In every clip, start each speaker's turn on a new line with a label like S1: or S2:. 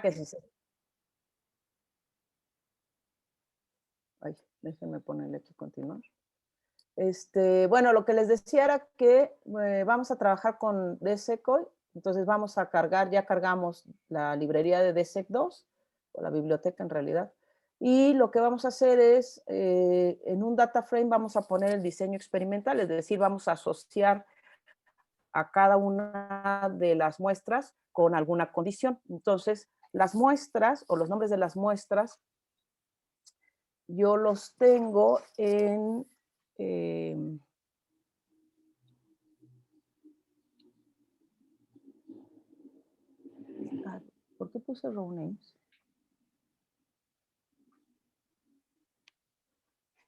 S1: Que sí, sí. Ay, déjenme ponerle aquí continuar. Bueno, lo que les decía era que vamos a trabajar con DSEC. Entonces vamos a cargar, ya cargamos la librería de DSEC 2, o la biblioteca en realidad, y lo que vamos a hacer es, en un data frame vamos a poner el diseño experimental, es decir, vamos a asociar a cada una de las muestras con alguna condición. Entonces, las muestras o los nombres de las muestras, yo los tengo en... Eh, ¿Por qué puse row names?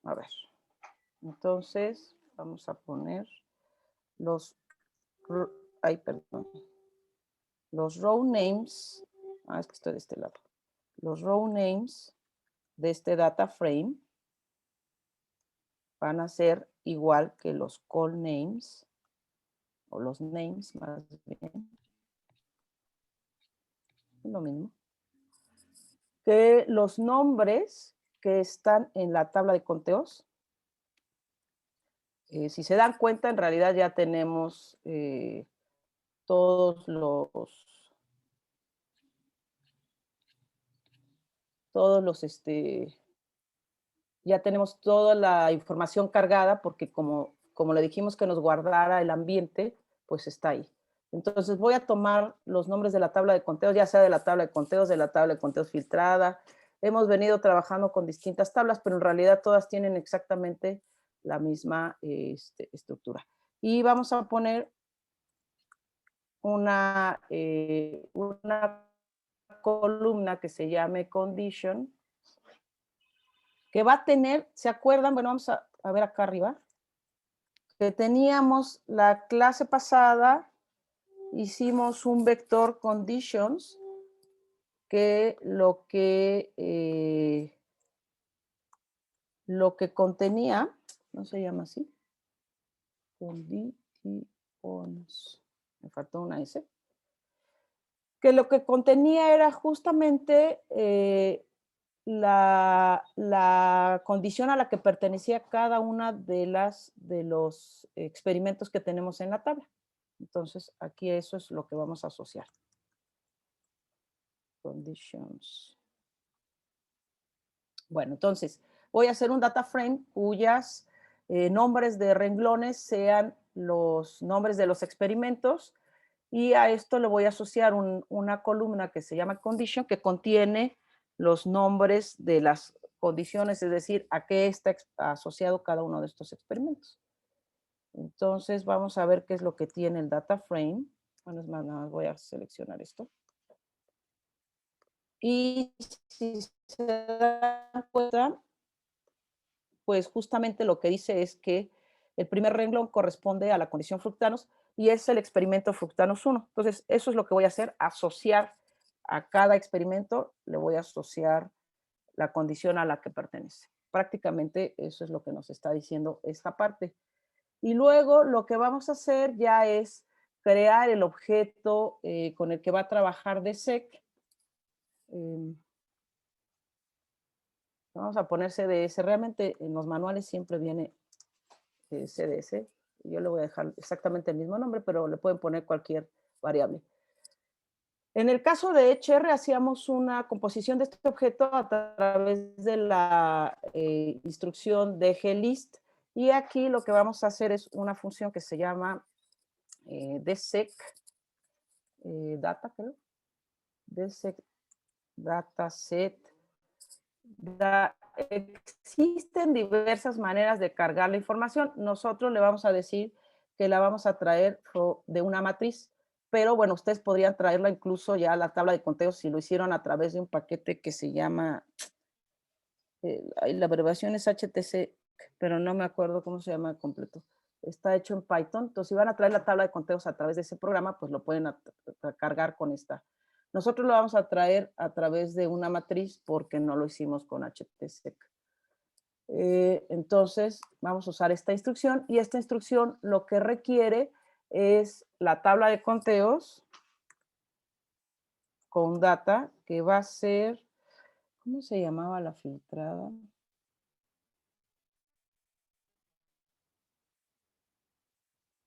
S1: A ver, entonces vamos a poner los, perdón, los row names, es que estoy de este lado, los row names de este data frame van a ser igual que los call names, o los names más bien, es lo mismo, que los nombres que están en la tabla de conteos. Si se dan cuenta, en realidad ya tenemos todos ya tenemos toda la información cargada porque como le dijimos que nos guardara el ambiente, pues está ahí. Entonces voy a tomar los nombres de la tabla de conteos, ya sea de la tabla de conteos filtrada. Hemos venido trabajando con distintas tablas, pero en realidad todas tienen exactamente la misma estructura. Y vamos a poner una columna que se llame condition, que va a tener, ¿se acuerdan? Bueno, vamos a ver acá arriba, que teníamos la clase pasada, hicimos un vector conditions, que lo que contenía, no se llama así, conditions, me faltó una S, que lo que contenía era justamente la condición a la que pertenecía cada una de los experimentos que tenemos en la tabla. Entonces, aquí eso es lo que vamos a asociar. Conditions. Bueno, entonces, voy a hacer un data frame cuyas nombres de renglones sean los nombres de los experimentos, y a esto le voy a asociar una columna que se llama condition, que contiene los nombres de las condiciones, es decir, a qué está asociado cada uno de estos experimentos. Entonces, vamos a ver qué es lo que tiene el data frame. Bueno, es más, nada más voy a seleccionar esto. Y si se dan cuenta, pues justamente lo que dice es que el primer renglón corresponde a la condición fructanos y es el experimento fructanos 1. Entonces, eso es lo que voy a hacer, asociar a cada experimento, le voy a asociar la condición a la que pertenece. Prácticamente eso es lo que nos está diciendo esta parte. Y luego lo que vamos a hacer ya es crear el objeto con el que va a trabajar DSEC. Vamos a poner CDS. Realmente en los manuales siempre viene CDS. Yo le voy a dejar exactamente el mismo nombre, pero le pueden poner cualquier variable. En el caso de HR hacíamos una composición de este objeto a través de la instrucción de glist, y aquí lo que vamos a hacer es una función que se llama dsec data, creo, dsec dataset. Existen diversas maneras de cargar la información. Nosotros le vamos a decir que la vamos a traer de una matriz, pero bueno, ustedes podrían traerla incluso ya a la tabla de conteos si lo hicieron a través de un paquete que se llama, la abreviación es HTC, pero no me acuerdo cómo se llama completo. Está hecho en Python. Entonces, si van a traer la tabla de conteos a través de ese programa, pues lo pueden cargar con esta. Nosotros lo vamos a traer a través de una matriz porque no lo hicimos con HTSEC. Entonces, vamos a usar esta instrucción, y esta instrucción lo que requiere es la tabla de conteos con data, que va a ser, ¿cómo se llamaba la filtrada?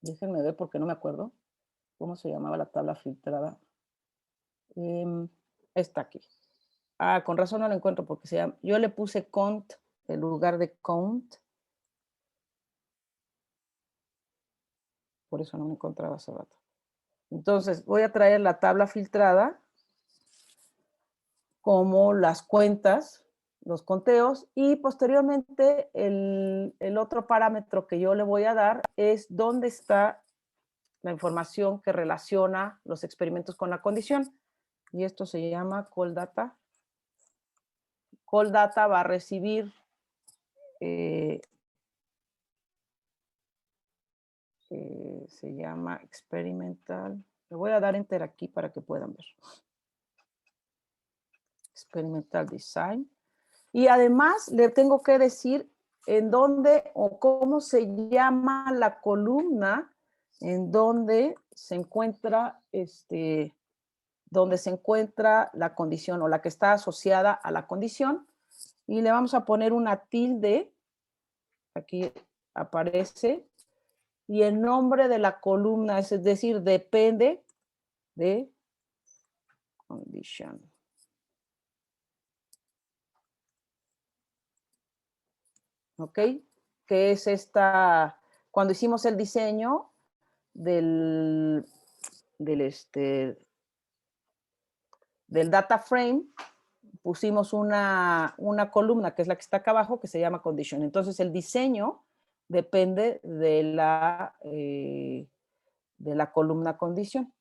S1: Déjenme ver porque no me acuerdo cómo se llamaba la tabla filtrada. Está aquí. Ah, con razón no lo encuentro porque yo le puse cont en lugar de count. Por eso no me encontraba hace rato. Entonces voy a traer la tabla filtrada como las cuentas, los conteos, y posteriormente el otro parámetro que yo le voy a dar es dónde está la información que relaciona los experimentos con la condición. Y esto se llama call data. Call data va a recibir se llama experimental. Le voy a dar enter aquí para que puedan ver. Experimental design. Y además le tengo que decir en dónde o cómo se llama la columna en donde se encuentra la condición o la que está asociada a la condición. Y le vamos a poner una tilde. Aquí aparece. Y el nombre de la columna, es decir, depende de condition. ¿Ok? Que es esta, cuando hicimos el diseño del data frame, pusimos una columna, que es la que está acá abajo, que se llama condition. Entonces, el diseño depende de la columna condition.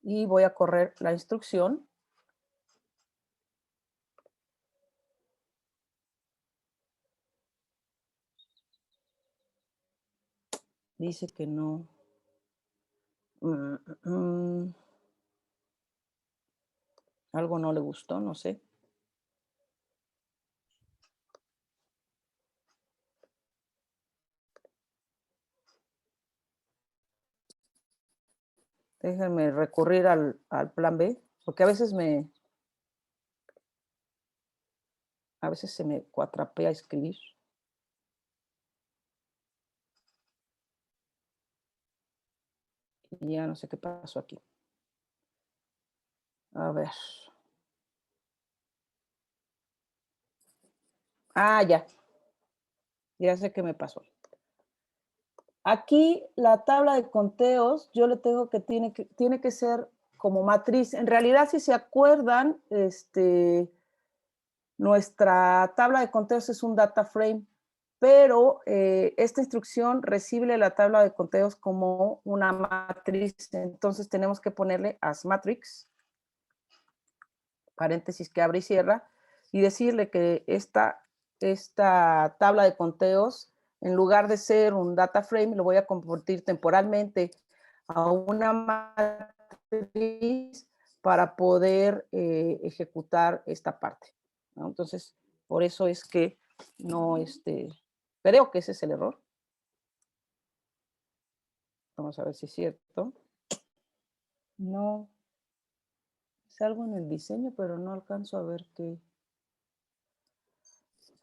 S1: Y voy a correr la instrucción. Dice que no. Algo no le gustó, no sé. Déjenme recurrir al plan B, porque a veces se me cuatrapea escribir. Y ya no sé qué pasó aquí. A ver. Ah, ya. Ya sé qué me pasó. Aquí la tabla de conteos, yo le tengo que tiene que ser como matriz. En realidad, si se acuerdan, nuestra tabla de conteos es un data frame, pero esta instrucción recibe la tabla de conteos como una matriz. Entonces tenemos que ponerle as matrix, paréntesis que abre y cierra, y decirle que esta tabla de conteos, en lugar de ser un data frame, lo voy a convertir temporalmente a una matriz para poder ejecutar esta parte, ¿no? Entonces, por eso es que no, creo que ese es el error. Vamos a ver si es cierto. No, es algo en el diseño, pero no alcanzo a ver qué.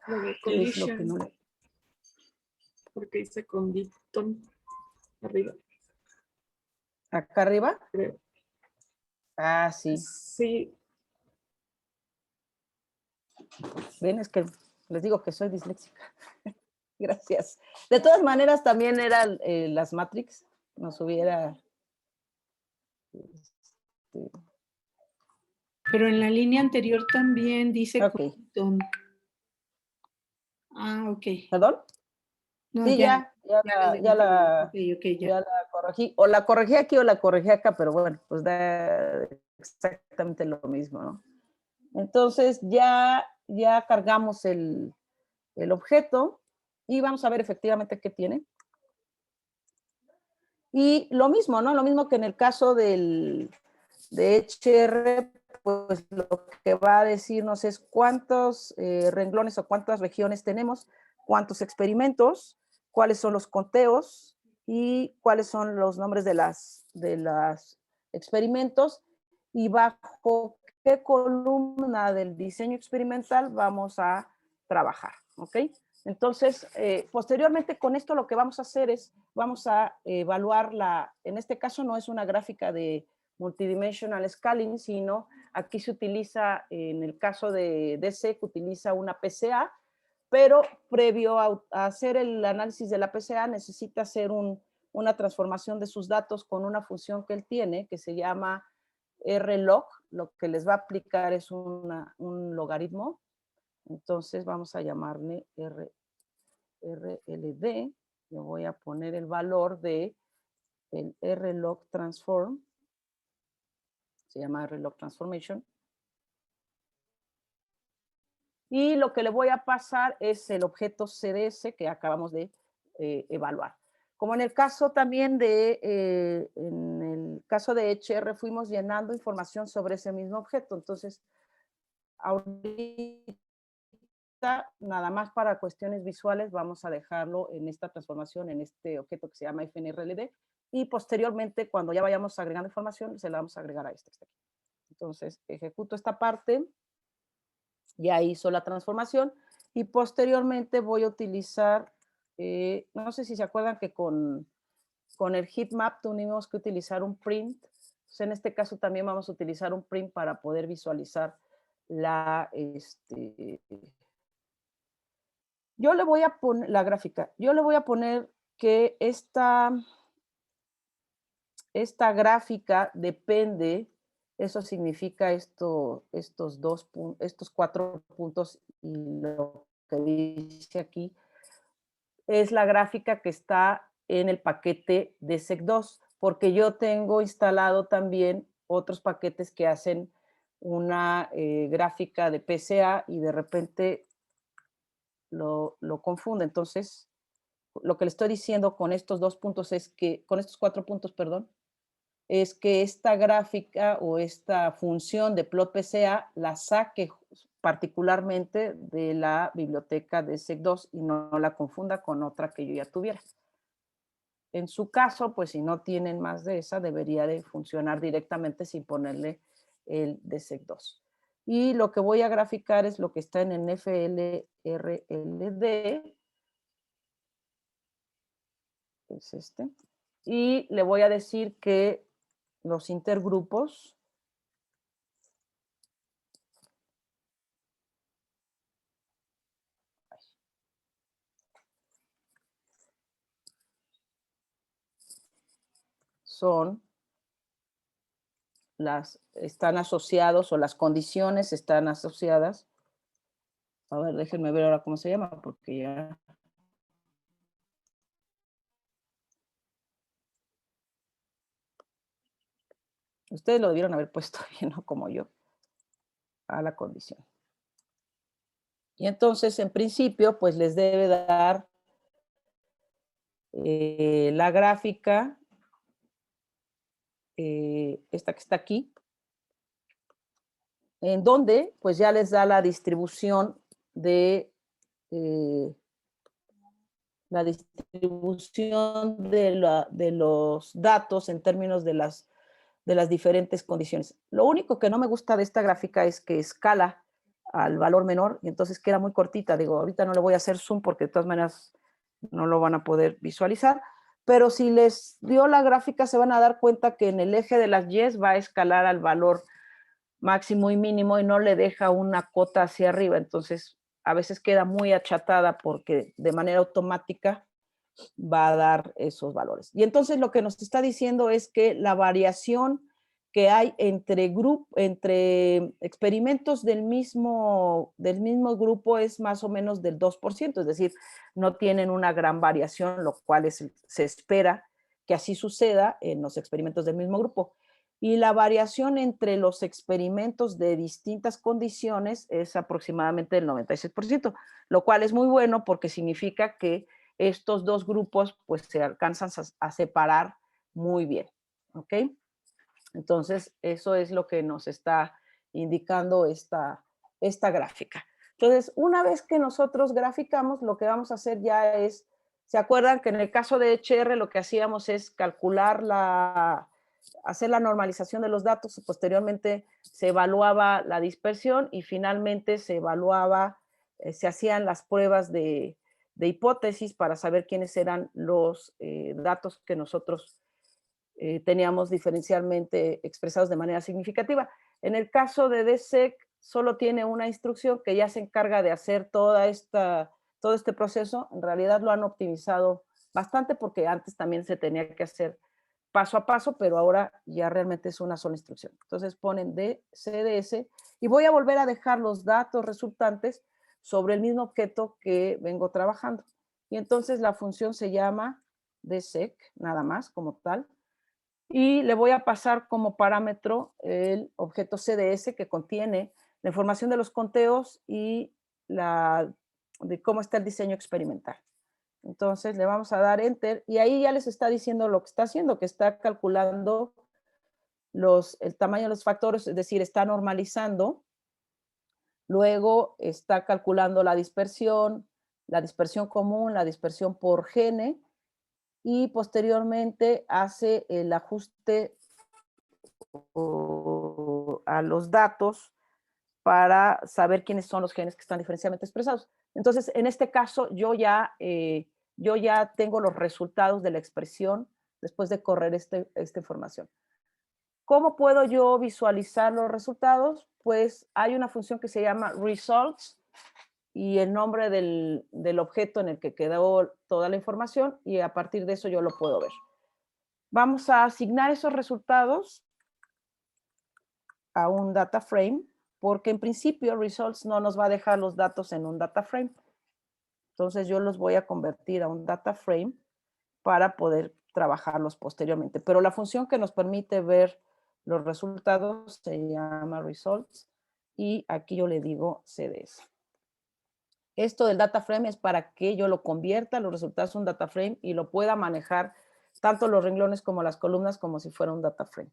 S2: Lo de
S1: ¿Qué es lo que
S2: condition,
S1: no?
S2: porque dice condition arriba.
S1: ¿Acá arriba?
S2: Creo.
S1: Ah, sí.
S2: Sí.
S1: Ven, es que les digo que soy disléxica. Gracias. De todas maneras, también eran las Matrix. Nos hubiera...
S3: Pero en la línea anterior también dice
S1: Ok.
S3: condition. Ah, ok.
S1: ¿Perdón?
S3: No,
S1: Sí, ya la corregí. O la corregí aquí o la corregí acá, pero bueno, pues da exactamente lo mismo, ¿no? Entonces ya cargamos el objeto y vamos a ver efectivamente qué tiene. Y lo mismo, ¿no? Lo mismo que en el caso de HR, pues lo que va a decirnos es cuántos renglones o cuántas regiones tenemos, cuántos experimentos, cuáles son los conteos y cuáles son los nombres de los experimentos. y bajo qué columna del diseño experimental vamos a trabajar, ¿ok? Entonces, posteriormente con esto lo que vamos a hacer es, vamos a evaluar en este caso no es una gráfica de multidimensional scaling, sino aquí se utiliza, en el caso de DC, que utiliza una PCA, pero previo a hacer el análisis de la PCA necesita hacer una transformación de sus datos con una función que él tiene, que se llama RLOG. Lo que les va a aplicar es un logaritmo. Entonces vamos a llamarle RLD. Le voy a poner el valor de el RLOG transform. Se llama RLOG transformation. Y lo que le voy a pasar es el objeto CDS que acabamos de evaluar. Como en el caso también en el caso de HR, fuimos llenando información sobre ese mismo objeto. Entonces, ahorita, nada más para cuestiones visuales, vamos a dejarlo en esta transformación, en este objeto que se llama FNRLD. Y posteriormente, cuando ya vayamos agregando información, se la vamos a agregar a este. Entonces, ejecuto esta parte. Ya hizo la transformación y posteriormente voy a utilizar, no sé si se acuerdan que con el heatmap tuvimos que utilizar un print. Entonces, en este caso también vamos a utilizar un print para poder visualizar yo le voy a poner la gráfica. Yo le voy a poner que esta gráfica depende. Eso significa estos 4 puntos y lo que dice aquí es la gráfica que está en el paquete de SEC2, porque yo tengo instalado también otros paquetes que hacen una gráfica de PCA y de repente lo confunde. Entonces, lo que le estoy diciendo con estos 2 puntos es que, con estos 4 puntos, perdón, es que esta gráfica o esta función de plot PCA la saque particularmente de la biblioteca de SEC2 y no la confunda con otra que yo ya tuviera. En su caso, pues si no tienen más de esa, debería de funcionar directamente sin ponerle el de SEC2. Y lo que voy a graficar es lo que está en el FLRLD, es este, y le voy a decir que los intergrupos están asociados o las condiciones están asociadas. A ver, déjenme ver ahora cómo se llama, porque ya. Ustedes lo debieron haber puesto bien, ¿no? Como yo, a la condición. Y entonces, en principio, pues les debe dar la gráfica, esta que está aquí, en donde pues ya les da la distribución de los datos en términos de las diferentes condiciones. Lo único que no me gusta de esta gráfica es que escala al valor menor y entonces queda muy cortita. Digo, ahorita no le voy a hacer zoom porque de todas maneras no lo van a poder visualizar, pero si les dio la gráfica se van a dar cuenta que en el eje de las Y's va a escalar al valor máximo y mínimo y no le deja una cota hacia arriba. Entonces, a veces queda muy achatada porque de manera automática va a dar esos valores. Y entonces lo que nos está diciendo es que la variación que hay entre experimentos del mismo grupo es más o menos del 2%, es decir, no tienen una gran variación, lo cual se espera que así suceda en los experimentos del mismo grupo. Y la variación entre los experimentos de distintas condiciones es aproximadamente del 96%, lo cual es muy bueno porque significa que estos dos grupos pues se alcanzan a separar muy bien, ¿ok? Entonces, eso es lo que nos está indicando esta gráfica. Entonces, una vez que nosotros graficamos, lo que vamos a hacer ya es, ¿se acuerdan que en el caso de HR lo que hacíamos es calcular hacer la normalización de los datos, posteriormente se evaluaba la dispersión y finalmente se evaluaba, se hacían las pruebas de hipótesis para saber quiénes eran los datos que nosotros teníamos diferencialmente expresados de manera significativa. En el caso de DSEC, solo tiene una instrucción que ya se encarga de hacer todo este proceso. En realidad lo han optimizado bastante porque antes también se tenía que hacer paso a paso, pero ahora ya realmente es una sola instrucción. Entonces ponen DCDS y voy a volver a dejar los datos resultantes sobre el mismo objeto que vengo trabajando. Y entonces la función se llama DSEC, nada más como tal, y le voy a pasar como parámetro el objeto CDS que contiene la información de los conteos y de cómo está el diseño experimental. Entonces le vamos a dar Enter y ahí ya les está diciendo lo que está haciendo, que está calculando el tamaño de los factores, es decir, está normalizando. Luego está calculando la dispersión común, la dispersión por gene, y posteriormente hace el ajuste a los datos para saber quiénes son los genes que están diferencialmente expresados. Entonces, en este caso, yo ya tengo los resultados de la expresión después de correr esta información. ¿Cómo puedo yo visualizar los resultados? Pues hay una función que se llama results y el nombre del objeto en el que quedó toda la información, y a partir de eso yo lo puedo ver. Vamos a asignar esos resultados a un data frame, porque en principio results no nos va a dejar los datos en un data frame. Entonces yo los voy a convertir a un data frame para poder trabajarlos posteriormente. Pero la función que nos permite ver los resultados se llama results y aquí yo le digo CDS. Esto del data frame es para que yo lo convierta los resultados a un data frame y lo pueda manejar tanto los renglones como las columnas como si fuera un data frame.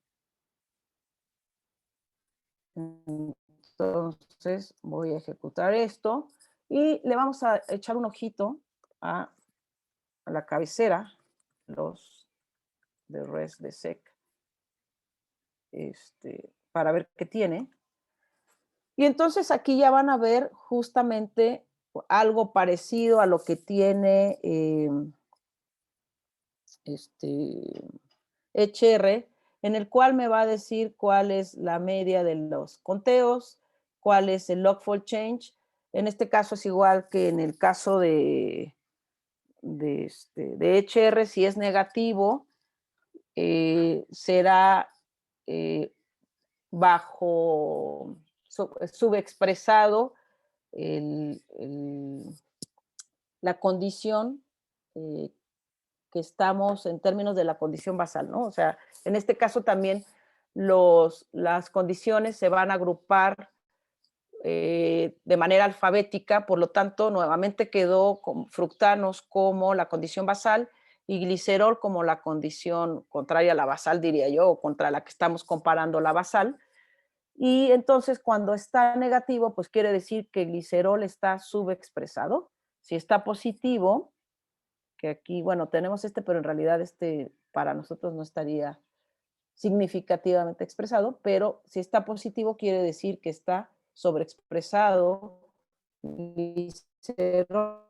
S1: Entonces voy a ejecutar esto y le vamos a echar un ojito a la cabecera, los de res de sec, para ver qué tiene. Y entonces aquí ya van a ver justamente algo parecido a lo que tiene HR, en el cual me va a decir cuál es la media de los conteos, cuál es el log4 change. En este caso es igual que en el caso de HR, si es negativo, será bajo subexpresado la condición que estamos en términos de la condición basal, ¿no? O sea, en este caso también las condiciones se van a agrupar de manera alfabética, por lo tanto, nuevamente quedó fructanos como la condición basal y glicerol como la condición contraria a la basal, diría yo, o contra la que estamos comparando la basal. Y entonces, cuando está negativo, pues quiere decir que glicerol está subexpresado. Si está positivo, que aquí, bueno, tenemos pero en realidad para nosotros no estaría significativamente expresado, pero si está positivo quiere decir que está sobreexpresado glicerol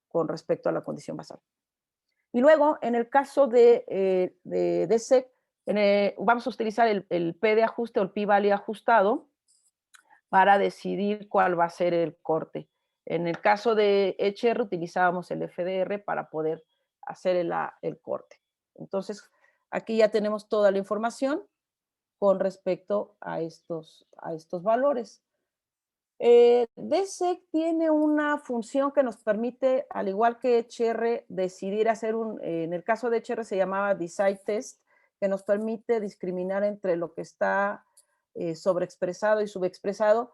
S1: con respecto a la condición basal. Y luego, en el caso de DSEC, vamos a utilizar el P de ajuste o el P-value ajustado para decidir cuál va a ser el corte. En el caso de HR utilizábamos el FDR para poder hacer el corte. Entonces, aquí ya tenemos toda la información con respecto a estos valores. DSEC tiene una función que nos permite, al igual que HR, decidir hacer en el caso de HR se llamaba Decide Test, que nos permite discriminar entre lo que está sobreexpresado y subexpresado.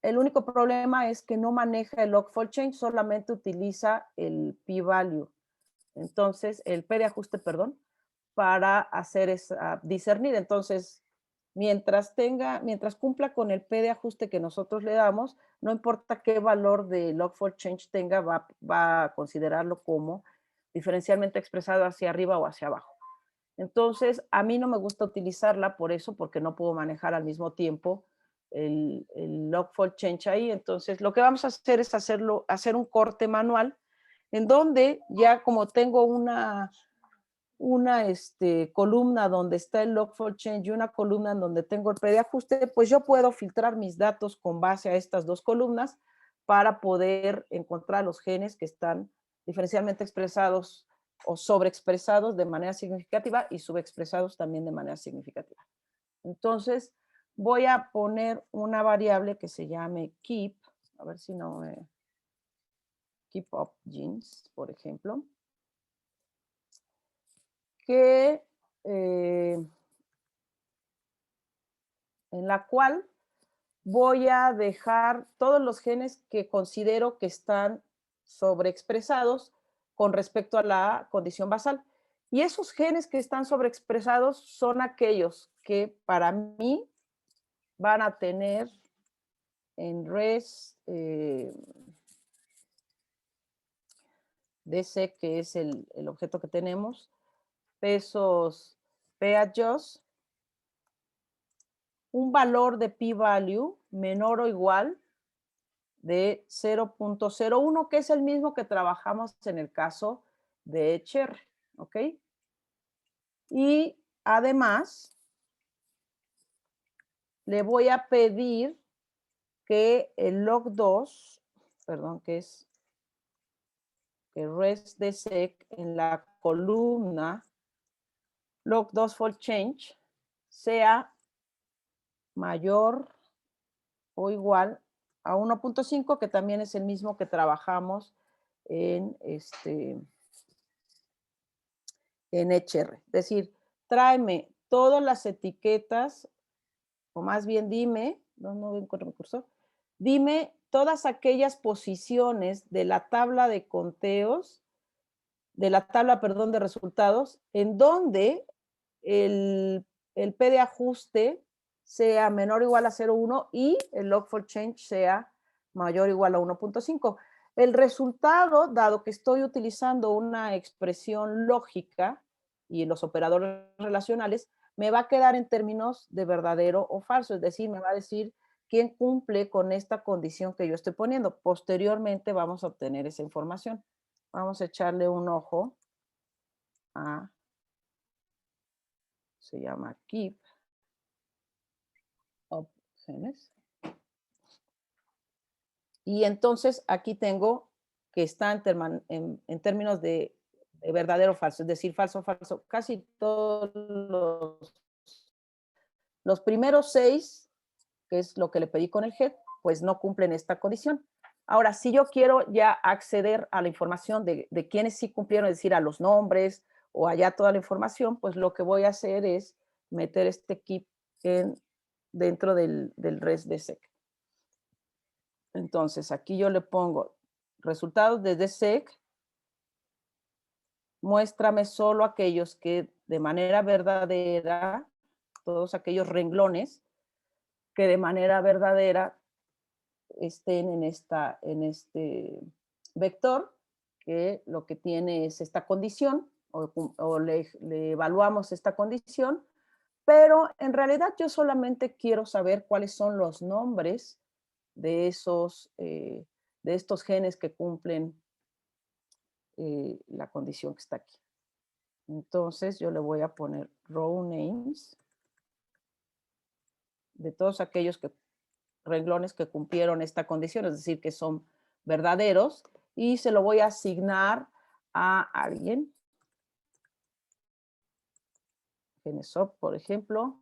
S1: El único problema es que no maneja el log4 change, solamente utiliza el p-value. Entonces, el p de ajuste, perdón, para discernir. Entonces, mientras cumpla con el p de ajuste que nosotros le damos, no importa qué valor de log4 change tenga, va a considerarlo como diferencialmente expresado hacia arriba o hacia abajo. Entonces, a mí no me gusta utilizarla por eso, porque no puedo manejar al mismo tiempo el log-fold change ahí. Entonces, lo que vamos a hacer es hacer un corte manual en donde ya como tengo una columna donde está el log-fold change y una columna en donde tengo el preajuste, pues yo puedo filtrar mis datos con base a estas dos columnas para poder encontrar los genes que están diferencialmente expresados o sobreexpresados de manera significativa y subexpresados también de manera significativa. Entonces, voy a poner una variable que se llame keep, a ver si no me... keep up genes, por ejemplo, que en la cual voy a dejar todos los genes que considero que están sobreexpresados con respecto a la condición basal. Y esos genes que están sobreexpresados son aquellos que para mí van a tener en res DC, que es el objeto que tenemos, pesos p-adjust, un valor de p-value menor o igual de 0.01, que es el mismo que trabajamos en el caso de HR, ¿ok? Y además, le voy a pedir que el log2, perdón, que es el res de sec en la columna log2 fold change sea mayor o igual a 1.5, que también es el mismo que trabajamos en HR. Es decir, tráeme todas las etiquetas, o más bien dime, no encuentro mi cursor, dime todas aquellas posiciones de la tabla de conteos, de la tabla, perdón, de resultados, en donde el P de ajuste sea menor o igual a 0.1 y el log4 change sea mayor o igual a 1.5. El resultado, dado que estoy utilizando una expresión lógica y los operadores relacionales, me va a quedar en términos de verdadero o falso, es decir, me va a decir quién cumple con esta condición que yo estoy poniendo. Posteriormente vamos a obtener esa información. Vamos a echarle un ojo a, se llama keep up genes. Y entonces aquí tengo que está en términos de verdadero o falso, es decir, falso o falso. Casi todos los primeros 6, que es lo que le pedí con el head, pues no cumplen esta condición. Ahora, si yo quiero ya acceder a la información de quienes sí cumplieron, es decir, a los nombres o allá toda la información, pues lo que voy a hacer es meter este keep dentro del res de sec. Entonces, aquí yo le pongo resultados de DSEC, muéstrame solo aquellos que de manera verdadera, todos aquellos renglones que de manera verdadera estén en este vector, que lo que tiene es esta condición, o le evaluamos esta condición, pero en realidad yo solamente quiero saber cuáles son los nombres de estos genes que cumplen la condición que está aquí. Entonces yo le voy a poner row names de todos aquellos renglones que cumplieron esta condición, es decir, que son verdaderos, y se lo voy a asignar a alguien. GeneSop, por ejemplo.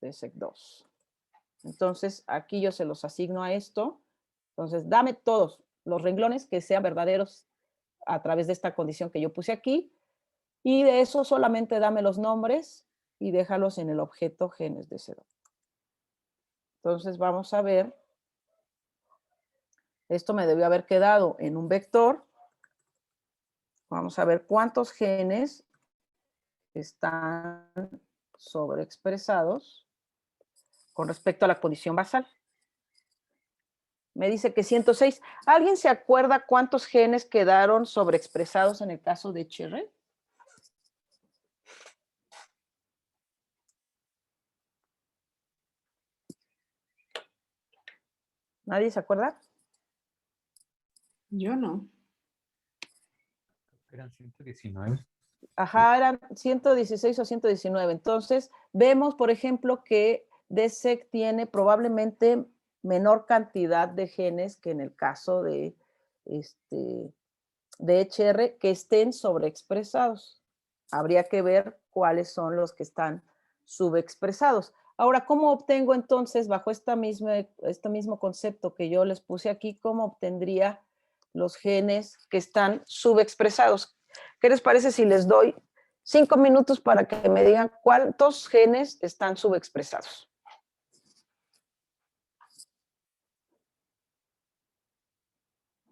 S1: DSEC2. Entonces, aquí yo se los asigno a esto. Entonces, dame todos los renglones que sean verdaderos a través de esta condición que yo puse aquí. Y de eso solamente dame los nombres y déjalos en el objeto genes de 0. Entonces, vamos a ver. Esto me debió haber quedado en un vector. Vamos a ver cuántos genes están sobreexpresados con respecto a la condición basal. Me dice que 106. ¿Alguien se acuerda cuántos genes quedaron sobreexpresados en el caso de HR? ¿Nadie se acuerda?
S3: Yo no.
S4: Eran 119.
S1: Ajá, eran 116 o 119. Entonces, vemos, por ejemplo, que DSEC tiene probablemente menor cantidad de genes que en el caso de HR que estén sobreexpresados. Habría que ver cuáles son los que están subexpresados. Ahora, ¿cómo obtengo entonces, bajo este mismo concepto que yo les puse aquí, cómo obtendría los genes que están subexpresados? ¿Qué les parece si les doy 5 minutos para que me digan cuántos genes están subexpresados?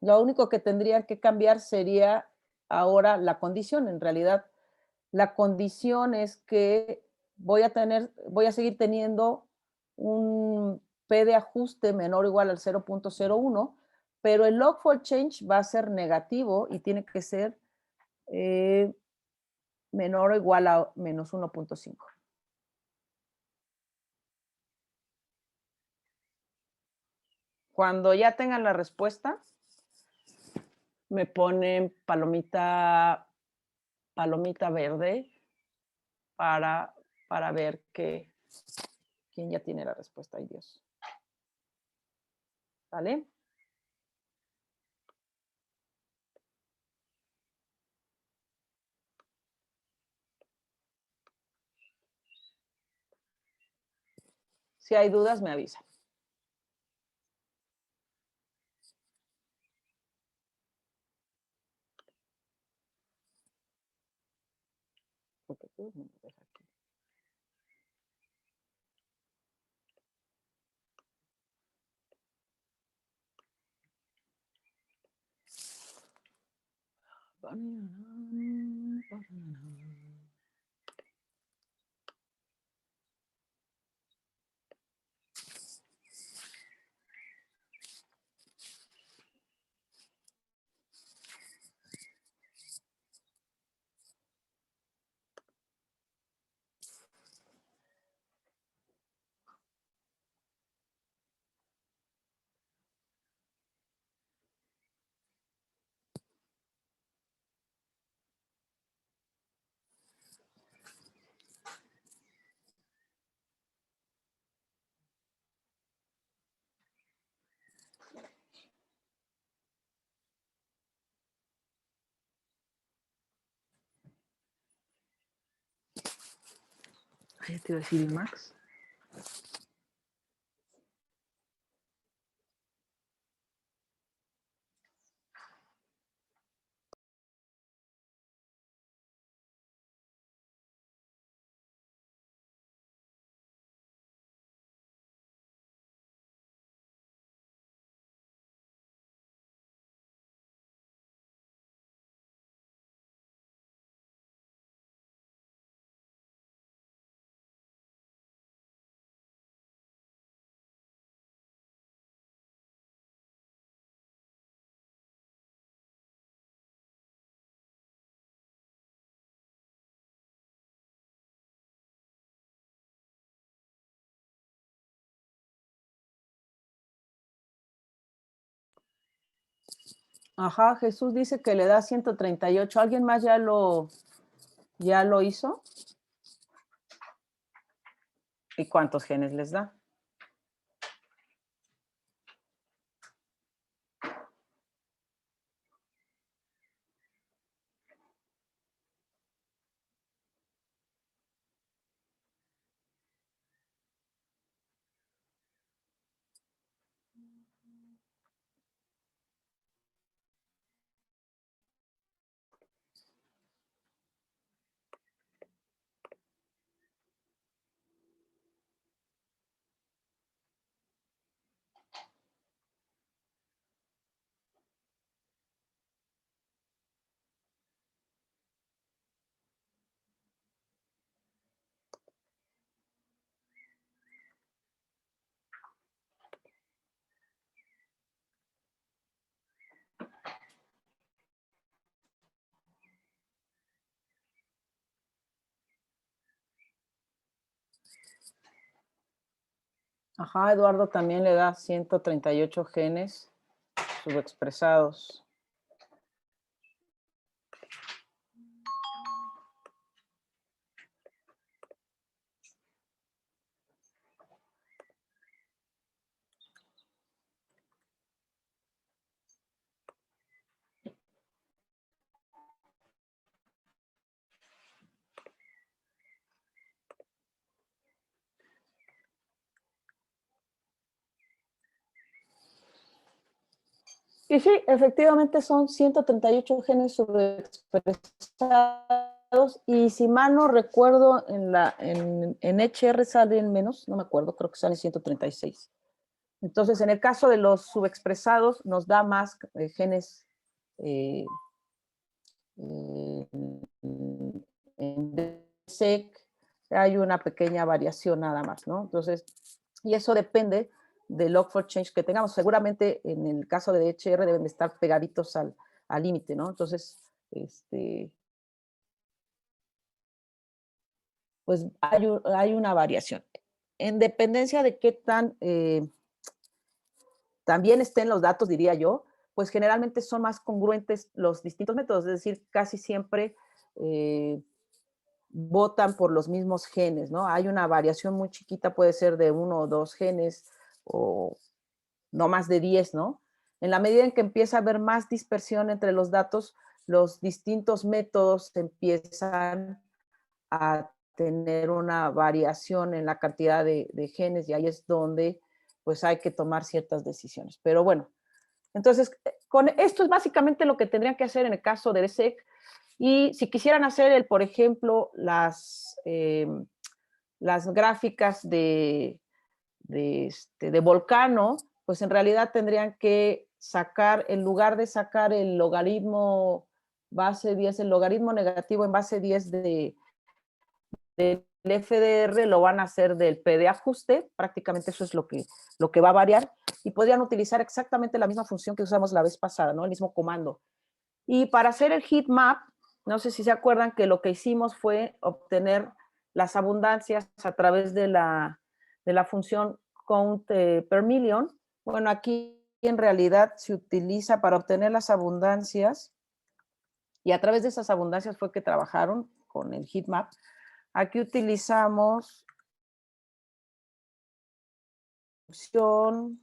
S1: Lo único que tendrían que cambiar sería ahora la condición. En realidad, la condición es que voy a seguir teniendo un P de ajuste menor o igual al 0.01, pero el log for change va a ser negativo y tiene que ser menor o igual a menos 1.5. Cuando ya tengan la respuesta, me ponen palomita verde para ver quién ya tiene la respuesta. Ay, Dios. ¿Vale? Si hay dudas, me avisan. Porque tú me lo dejas aquí. Ay, te iba a decir Max. Ajá, Jesús dice que le da 138. ¿Alguien más ya lo hizo? ¿Y cuántos genes les da? Ajá, Eduardo también le da 138 genes subexpresados. Y sí, efectivamente son 138 genes subexpresados y si mal no recuerdo, en HR salen menos, no me acuerdo, creo que salen 136. Entonces, en el caso de los subexpresados, nos da más genes en DSEC, hay una pequeña variación nada más, ¿no? Entonces, y eso depende del log4change que tengamos. Seguramente en el caso de HR deben de estar pegaditos al límite, ¿no? Entonces, pues hay una variación. En dependencia de qué también estén los datos, diría yo, pues generalmente son más congruentes los distintos métodos, es decir, casi siempre votan por los mismos genes, ¿no? Hay una variación muy chiquita, puede ser de 1 o 2 genes, o no más de 10, ¿no? En la medida en que empieza a haber más dispersión entre los datos, los distintos métodos empiezan a tener una variación en la cantidad de genes y ahí es donde pues hay que tomar ciertas decisiones. Pero bueno, entonces, con esto es básicamente lo que tendrían que hacer en el caso de DSEC. Y si quisieran hacer, por ejemplo, las gráficas de Volcano, pues en realidad tendrían que sacar, en lugar de sacar el logaritmo base 10, el logaritmo negativo en base 10 del FDR, lo van a hacer del P de ajuste, prácticamente eso es lo que va a variar, y podrían utilizar exactamente la misma función que usamos la vez pasada, ¿no? El mismo comando. Y para hacer el heat map, no sé si se acuerdan que lo que hicimos fue obtener las abundancias a través de la función count per million. Bueno, aquí en realidad se utiliza para obtener las abundancias y a través de esas abundancias fue que trabajaron con el heat map. Aquí utilizamos opción,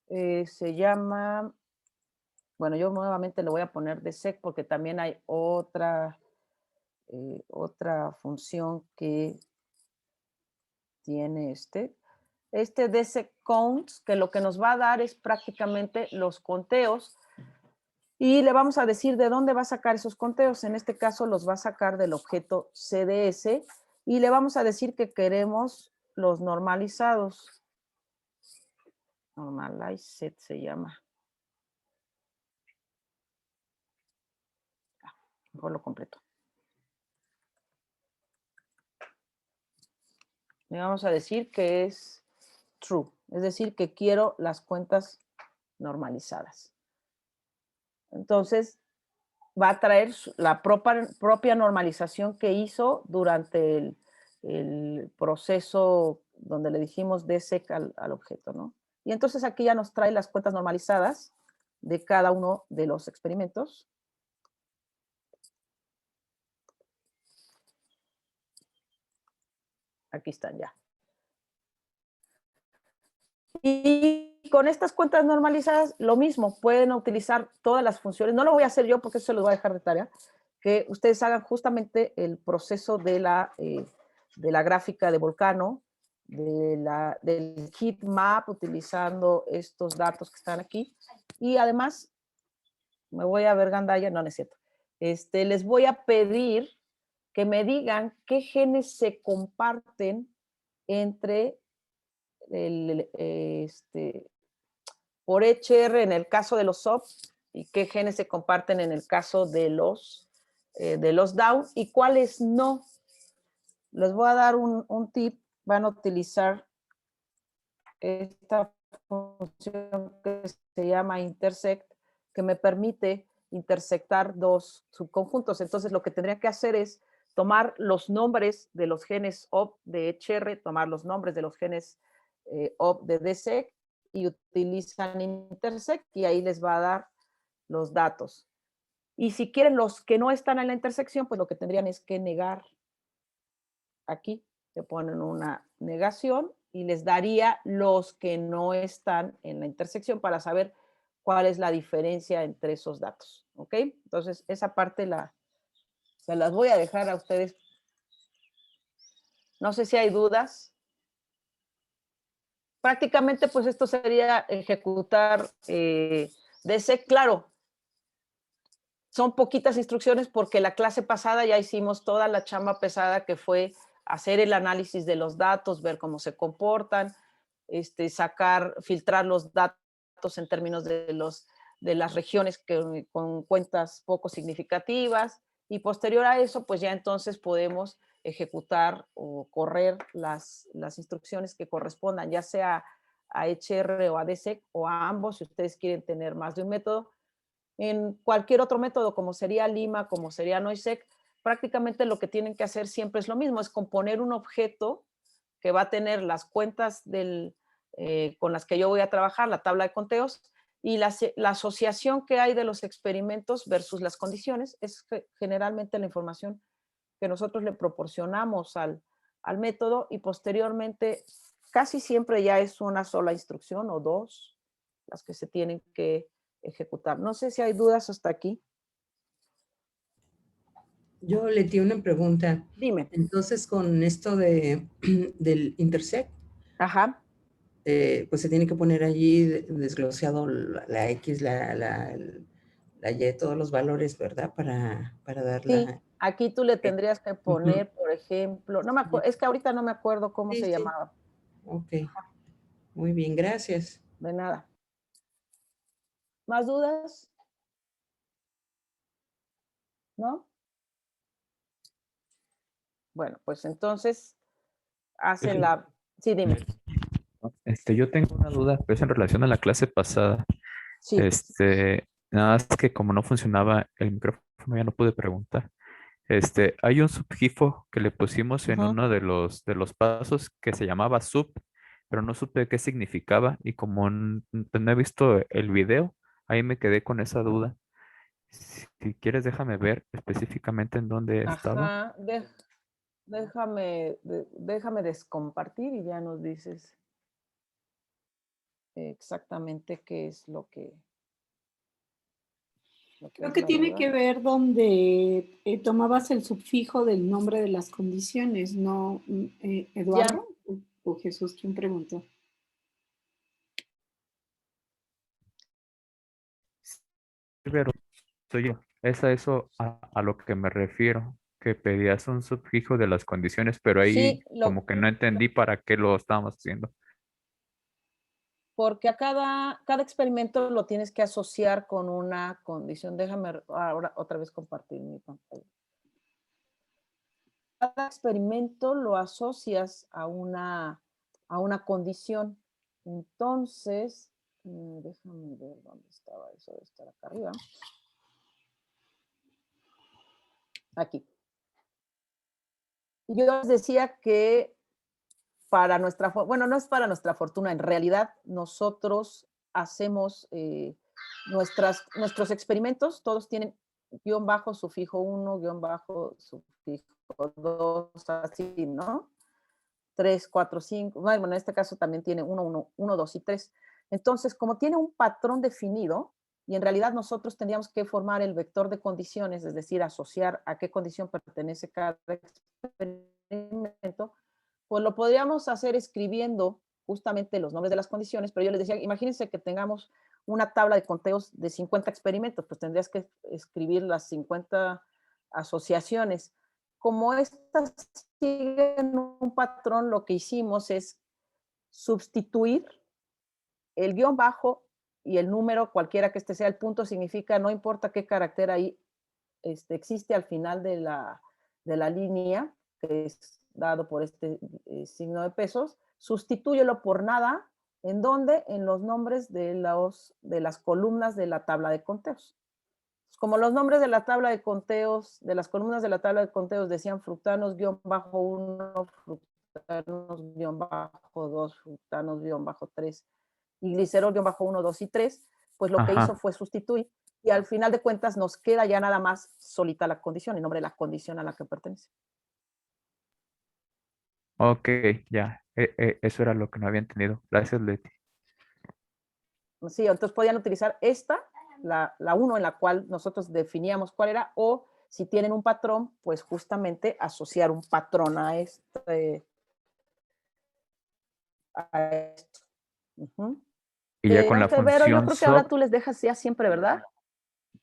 S1: se llama, bueno, yo nuevamente le voy a poner DSEC porque también hay otra función que tiene DSEC counts, que lo que nos va a dar es prácticamente los conteos y le vamos a decir de dónde va a sacar esos conteos. En este caso los va a sacar del objeto CDS y le vamos a decir que queremos los normalizados. Normalized se llama. Mejor lo completo. Le vamos a decir que es true, es decir, que quiero las cuentas normalizadas. Entonces, va a traer la propia normalización que hizo durante el proceso donde le dijimos DSEC al objeto, ¿no? Y entonces aquí ya nos trae las cuentas normalizadas de cada uno de los experimentos. Aquí están ya. Y con estas cuentas normalizadas, lo mismo, pueden utilizar todas las funciones. No lo voy a hacer yo porque eso se los voy a dejar de tarea, que ustedes hagan justamente el proceso de la gráfica de Volcano, del heat map, utilizando estos datos que están aquí. Y además, me voy a ver Gandaya, no es cierto. Les voy a pedir que me digan qué genes se comparten entre por HR en el caso de los SOP y qué genes se comparten en el caso de los down y cuáles no. Les voy a dar un tip. Van a utilizar esta función que se llama intersect, que me permite intersectar dos subconjuntos. Entonces, lo que tendría que hacer es tomar los nombres de los genes OP de HR, tomar los nombres de los genes op de DSEC y utilizan intersect y ahí les va a dar los datos. Y si quieren los que no están en la intersección, pues lo que tendrían es que negar aquí. Le ponen una negación y les daría los que no están en la intersección para saber cuál es la diferencia entre esos datos. ¿Ok? Entonces, esa parte se las voy a dejar a ustedes. No sé si hay dudas. Prácticamente, pues esto sería ejecutar DSEC. Claro, son poquitas instrucciones porque la clase pasada ya hicimos toda la chamba pesada que fue hacer el análisis de los datos, ver cómo se comportan, filtrar los datos en términos de las regiones con cuentas poco significativas, y posterior a eso, pues ya entonces podemos ejecutar o correr las instrucciones que correspondan, ya sea a HR o a DSEC o a ambos, si ustedes quieren tener más de un método. En cualquier otro método, como sería Lima, como sería Noisec, prácticamente lo que tienen que hacer siempre es lo mismo, es componer un objeto que va a tener las cuentas con las que yo voy a trabajar, la tabla de conteos, y la asociación que hay de los experimentos versus las condiciones es generalmente la información que nosotros le proporcionamos al método, y posteriormente casi siempre ya es una sola instrucción o dos las que se tienen que ejecutar. No sé si hay dudas hasta aquí.
S4: Yo le di una pregunta.
S1: Dime.
S4: Entonces, con esto del intersect,
S1: Ajá.
S4: pues se tiene que poner allí desglosado la X, la Y, todos los valores, ¿verdad? Para dar
S1: Sí,
S4: la...
S1: aquí tú le tendrías que poner, por ejemplo, no me acuerdo, es que ahorita no me acuerdo cómo
S4: Sí,
S1: se
S4: sí.
S1: llamaba.
S4: Ok. Muy bien, gracias.
S1: De nada. ¿Más dudas? ¿No? Bueno, pues entonces hacen la... Sí, dime.
S5: Yo tengo una duda, pero es en relación a la clase pasada.
S1: Sí.
S5: Nada más que como no funcionaba el micrófono, ya no pude preguntar. Hay un subgrifo que le pusimos en
S1: Ujú.
S5: uno de los pasos que se llamaba sub, pero no supe qué significaba y como no he visto el video, ahí me quedé con esa duda. Si quieres, déjame ver específicamente en dónde estaba.
S1: Ajá. Déjame descompartir y ya nos dices exactamente qué es lo que
S3: Creo
S1: es
S3: que
S1: la
S3: tiene
S1: duda.
S3: que ver donde tomabas el sufijo del nombre de las condiciones, ¿no, Eduardo? O Jesús, ¿quién preguntó?
S5: Pero soy yo. Es a eso a lo que me refiero, que pedías un sufijo de las condiciones, pero ahí
S1: Sí,
S5: como que no entendí para qué lo estábamos haciendo.
S1: porque a cada experimento lo tienes que asociar con una condición. Déjame ahora otra vez compartir mi pantalla. Cada experimento lo asocias a una condición. Entonces, déjame ver dónde estaba eso de estar acá arriba. Aquí. Yo les decía que bueno, no es para nuestra fortuna, en realidad nosotros hacemos nuestros experimentos, todos tienen guión bajo, sufijo 1, guión bajo, sufijo 2, así, ¿no? 3, 4, 5, bueno, en este caso también tiene 1, 2 y 3. Entonces, como tiene un patrón definido, y en realidad nosotros tendríamos que formar el vector de condiciones, es decir, asociar a qué condición pertenece cada experimento, pues lo podríamos hacer escribiendo justamente los nombres de las condiciones, pero yo les decía, imagínense que tengamos una tabla de conteos de 50 experimentos, pues tendrías que escribir las 50 asociaciones. Como estas siguen un patrón, lo que hicimos es sustituir el guión bajo y el número, cualquiera que este sea, el punto significa, no importa qué carácter ahí existe al final de la línea, que es dado por este signo de pesos, sustitúyelo por nada, ¿en dónde? En los nombres de las columnas de la tabla de conteos. Como los nombres de la tabla de conteos, de las columnas de la tabla de conteos decían fructanos-1, frutanos-2, frutanos-3 y glicerol-1, 2 y 3, pues lo que hizo
S5: Ajá.
S1: fue sustituir y al final de cuentas nos queda ya nada más solita la condición, el nombre de la condición a la que pertenece.
S5: Ok, ya. Eso era lo que no había entendido. Gracias, Leti.
S1: Sí, entonces podían utilizar esta, la 1 en la cual nosotros definíamos cuál era, o si tienen un patrón, pues justamente asociar un patrón a esto. Ujú.
S5: Y ya con
S1: No
S5: la
S1: sé, Vero, yo
S5: función
S1: creo que ahora
S5: SOP,
S1: tú les dejas ya siempre, ¿verdad?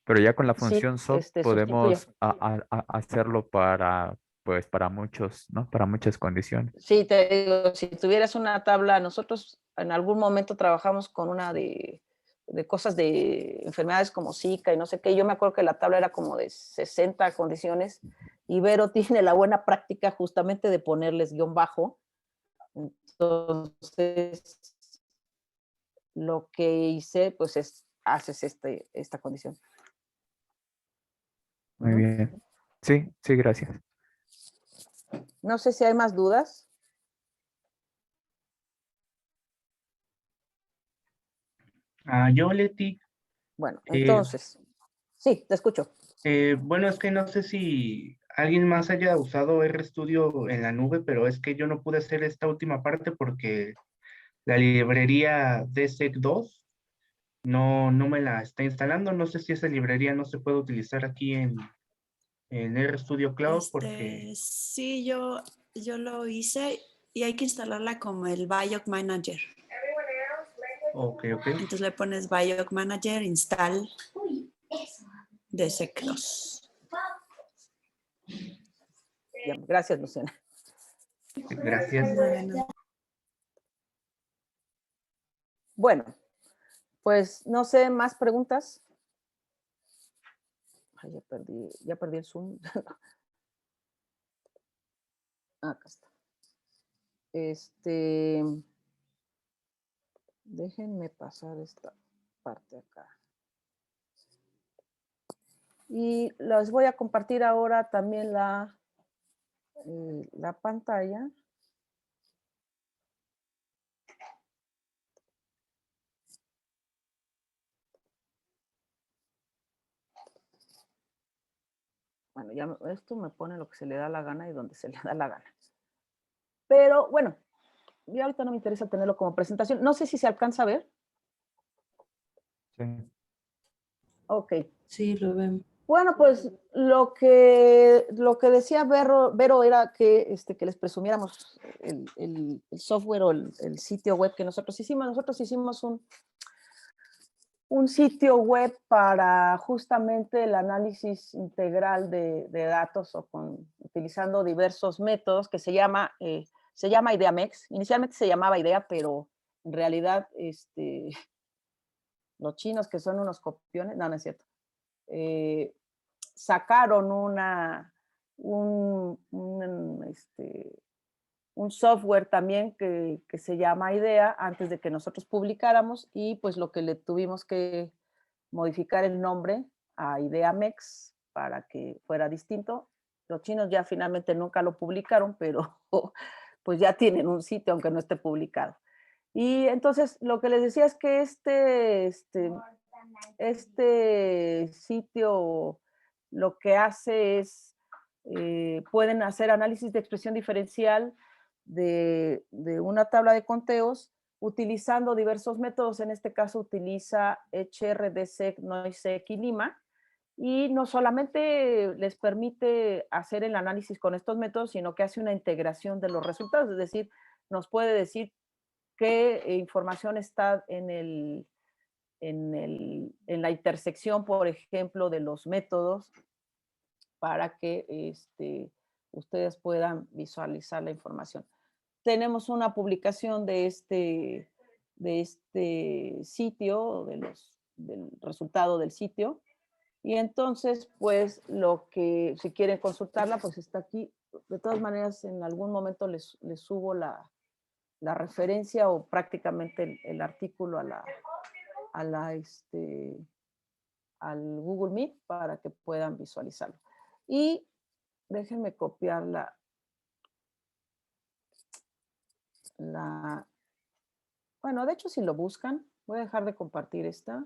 S5: pero ya con la
S1: Sí,
S5: función SOP
S1: sustituye.
S5: podemos hacerlo para, pues, para muchos, ¿no? Para muchas condiciones.
S1: Sí, te digo, si tuvieras una tabla, nosotros en algún momento trabajamos con una de cosas de enfermedades como Zika y no sé qué. Yo me acuerdo que la tabla era como de 60 condiciones y Vero tiene la buena práctica justamente de ponerles guión bajo. Entonces, lo que hice, pues es, haces esta condición.
S5: Muy
S1: Ujú.
S5: bien. Sí, sí, gracias.
S1: No sé si hay más dudas.
S6: Yo, Leti,
S1: Bueno,
S6: eh,
S1: entonces, sí, te escucho.
S6: bueno, es que no sé si alguien más haya usado RStudio en la nube, pero es que yo no pude hacer esta última parte porque la librería DSEC2 no me la está instalando. No sé si esa librería no se puede utilizar aquí en RStudio Cloud porque...
S7: Sí, yo lo hice y hay que instalarla como el Bioc Manager.
S6: Ok.
S7: Entonces le pones Bioc Manager, install DSEC2.
S1: Ya, gracias, Luciana.
S6: Gracias.
S1: Bueno, pues no sé, más preguntas. Ay, ya perdí el Zoom. Acá está. Déjenme pasar esta parte acá. Y les voy a compartir ahora también la pantalla. Bueno, ya esto me pone lo que se le da la gana y donde se le da la gana. Pero bueno, y ahorita no me interesa tenerlo como presentación. No sé si se alcanza a ver.
S5: Sí.
S1: Ok.
S4: Sí, lo vemos.
S1: Bueno, pues lo que decía Vero era que les presumiéramos el software o el sitio web que nosotros hicimos. Nosotros hicimos un sitio web para justamente el análisis integral de datos utilizando diversos métodos que se llama IdeaMex. Inicialmente se llamaba IDEA, pero en realidad los chinos, que son unos copiones, no es cierto, sacaron un software también que se llama IDEA antes de que nosotros publicáramos y pues lo que le tuvimos que modificar el nombre a IdeaMex para que fuera distinto. Los chinos ya finalmente nunca lo publicaron, pero pues ya tienen un sitio aunque no esté publicado. Y entonces lo que les decía es que este sitio lo que hace es, pueden hacer análisis de expresión diferencial de una tabla de conteos utilizando diversos métodos. En este caso utiliza HR, DSEC, NOISEC y Lima. Y no solamente les permite hacer el análisis con estos métodos, sino que hace una integración de los resultados. Es decir, nos puede decir qué información está en la intersección, por ejemplo, de los métodos para que ustedes puedan visualizar la información. Tenemos una publicación de este sitio, del resultado del sitio, y entonces, pues, si quieren consultarla, pues está aquí. De todas maneras, en algún momento les subo la referencia o prácticamente el artículo al Google Meet para que puedan visualizarlo. Y déjenme copiarla. Bueno, de hecho, si lo buscan, voy a dejar de compartir esta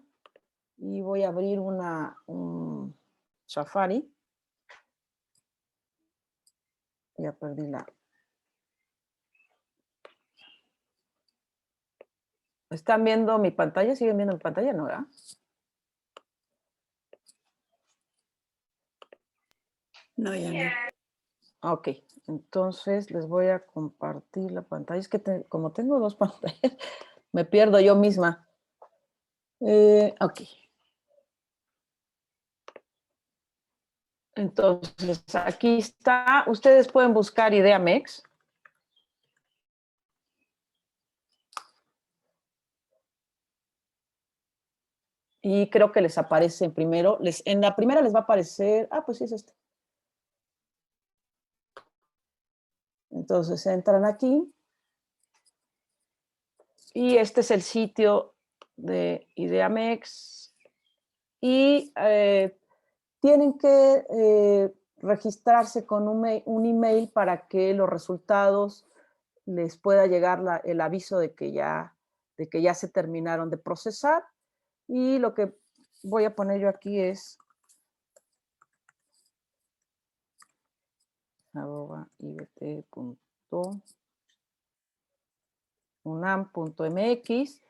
S1: y voy a abrir un Safari. Ya perdí la... ¿Están viendo mi pantalla? ¿Siguen viendo mi pantalla? No, ¿verdad?
S7: No, ya no.
S1: Ok, entonces les voy a compartir la pantalla. Es que como tengo dos pantallas, me pierdo yo misma. Ok. Entonces, aquí está. Ustedes pueden buscar IdeaMex. Y creo que les aparece primero. En la primera les va a aparecer... pues sí es este. Entonces entran aquí. Y este es el sitio de IdeaMex. Y tienen que registrarse con un email para que los resultados les pueda llegar el aviso de que ya se terminaron de procesar. Y lo que voy a poner yo aquí es ibt.unam.mx.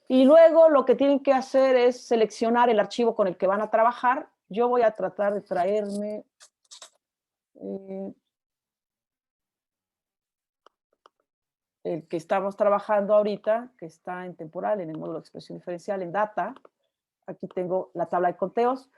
S1: Y luego lo que tienen que hacer es seleccionar el archivo con el que van a trabajar. Yo voy a tratar de traerme el que estamos trabajando ahorita, que está en temporal, en el módulo de expresión diferencial, en data. Aquí tengo la tabla de conteos.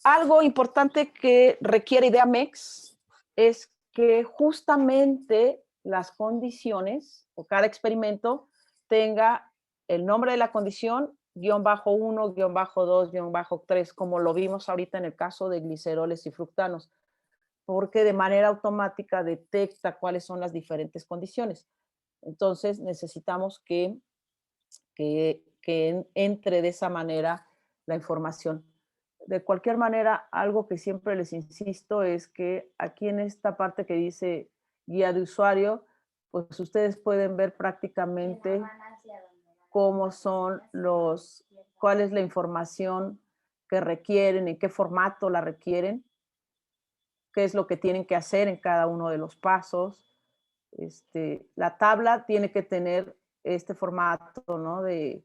S1: Algo importante que requiere IdeaMex es que justamente las condiciones o cada experimento tenga el nombre de la condición, _1, _2, _3, como lo vimos ahorita en el caso de gliceroles y fructanos, porque de manera automática detecta cuáles son las diferentes condiciones. Entonces necesitamos que entre de esa manera la información. De cualquier manera, algo que siempre les insisto es que aquí en esta parte que dice guía de usuario, pues ustedes pueden ver prácticamente cómo son cuál es la información que requieren, en qué formato la requieren, qué es lo que tienen que hacer en cada uno de los pasos. La tabla tiene que tener este formato, ¿no? Del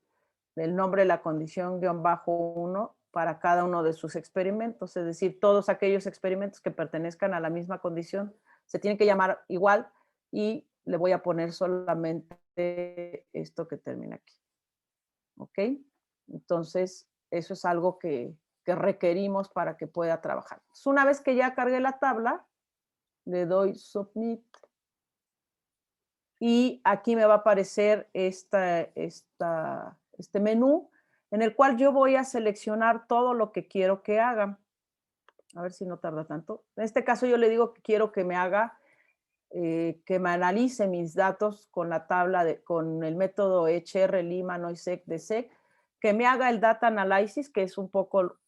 S1: nombre de la condición _1 para cada uno de sus experimentos, es decir, todos aquellos experimentos que pertenezcan a la misma condición se tienen que llamar igual y le voy a poner solamente esto que termina aquí. ¿Ok? Entonces, eso es algo que requerimos para que pueda trabajar. Entonces, una vez que ya cargué la tabla, le doy Submit. Y aquí me va a aparecer este menú en el cual yo voy a seleccionar todo lo que quiero que haga. A ver si no tarda tanto. En este caso yo le digo que quiero que me haga, que me analice mis datos con la tabla, con el método HR, Lima, Noisec, DSEC, que me haga el data analysis, que es un poco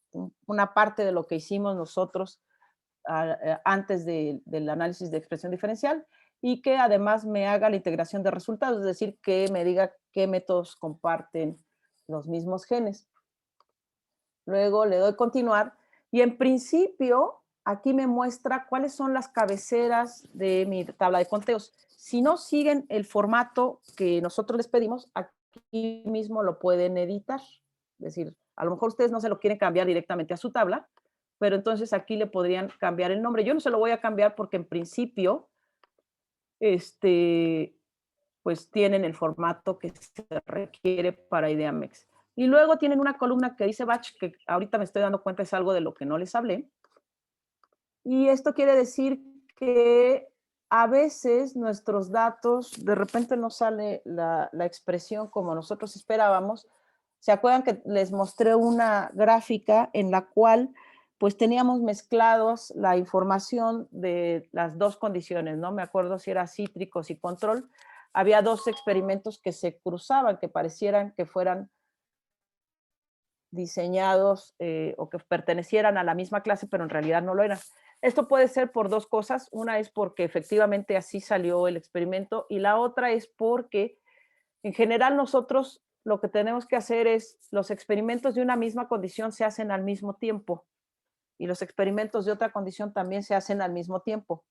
S1: una parte de lo que hicimos nosotros antes del análisis de expresión diferencial, y que además me haga la integración de resultados, es decir, que me diga qué métodos comparten los mismos genes. Luego le doy continuar y en principio aquí me muestra cuáles son las cabeceras de mi tabla de conteos. Si no siguen el formato que nosotros les pedimos, aquí mismo lo pueden editar. Es decir, a lo mejor ustedes no se lo quieren cambiar directamente a su tabla, pero entonces aquí le podrían cambiar el nombre. Yo no se lo voy a cambiar porque en principio pues tienen el formato que se requiere para IdeaMex. Y luego tienen una columna que dice batch, que ahorita me estoy dando cuenta es algo de lo que no les hablé. Y esto quiere decir que a veces nuestros datos, de repente no sale la expresión como nosotros esperábamos. ¿Se acuerdan que les mostré una gráfica en la cual pues teníamos mezclados la información de las dos condiciones, ¿no? Me acuerdo si era cítricos y control. Había dos experimentos que se cruzaban, que parecieran que fueran diseñados o que pertenecieran a la misma clase, pero en realidad no lo eran. Esto puede ser por dos cosas. Una es porque efectivamente así salió el experimento y la otra es porque en general nosotros lo que tenemos que hacer es los experimentos de una misma condición se hacen al mismo tiempo y los experimentos de otra condición también se hacen al mismo tiempo.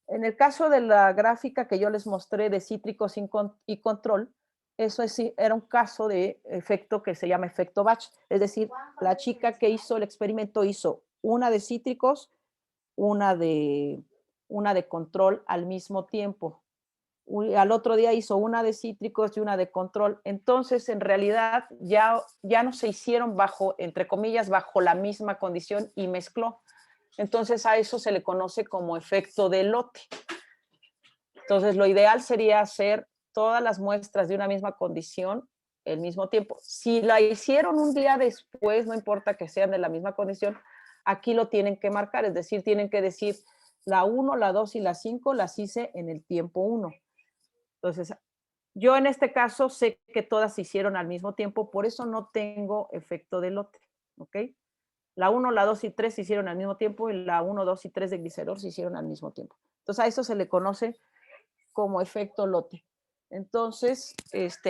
S1: En el caso de la gráfica que yo les mostré de cítricos y control, eso era un caso de efecto que se llama efecto batch. Es decir, la chica que hizo el experimento hizo una de cítricos, una de control al mismo tiempo. Al otro día hizo una de cítricos y una de control. Entonces, en realidad, ya no se hicieron bajo, entre comillas, bajo la misma condición y mezcló. Entonces, a eso se le conoce como efecto de lote. Entonces, lo ideal sería hacer todas las muestras de una misma condición al mismo tiempo. Si la hicieron un día después, no importa que sean de la misma condición, aquí lo tienen que marcar, es decir, tienen que decir la 1, la 2 y la 5 las hice en el tiempo 1. Entonces, yo en este caso sé que todas se hicieron al mismo tiempo, por eso no tengo efecto de lote, ¿ok? La 1, la 2 y 3 se hicieron al mismo tiempo y la 1, 2 y 3 de glicerol se hicieron al mismo tiempo. Entonces, a eso se le conoce como efecto lote. Entonces,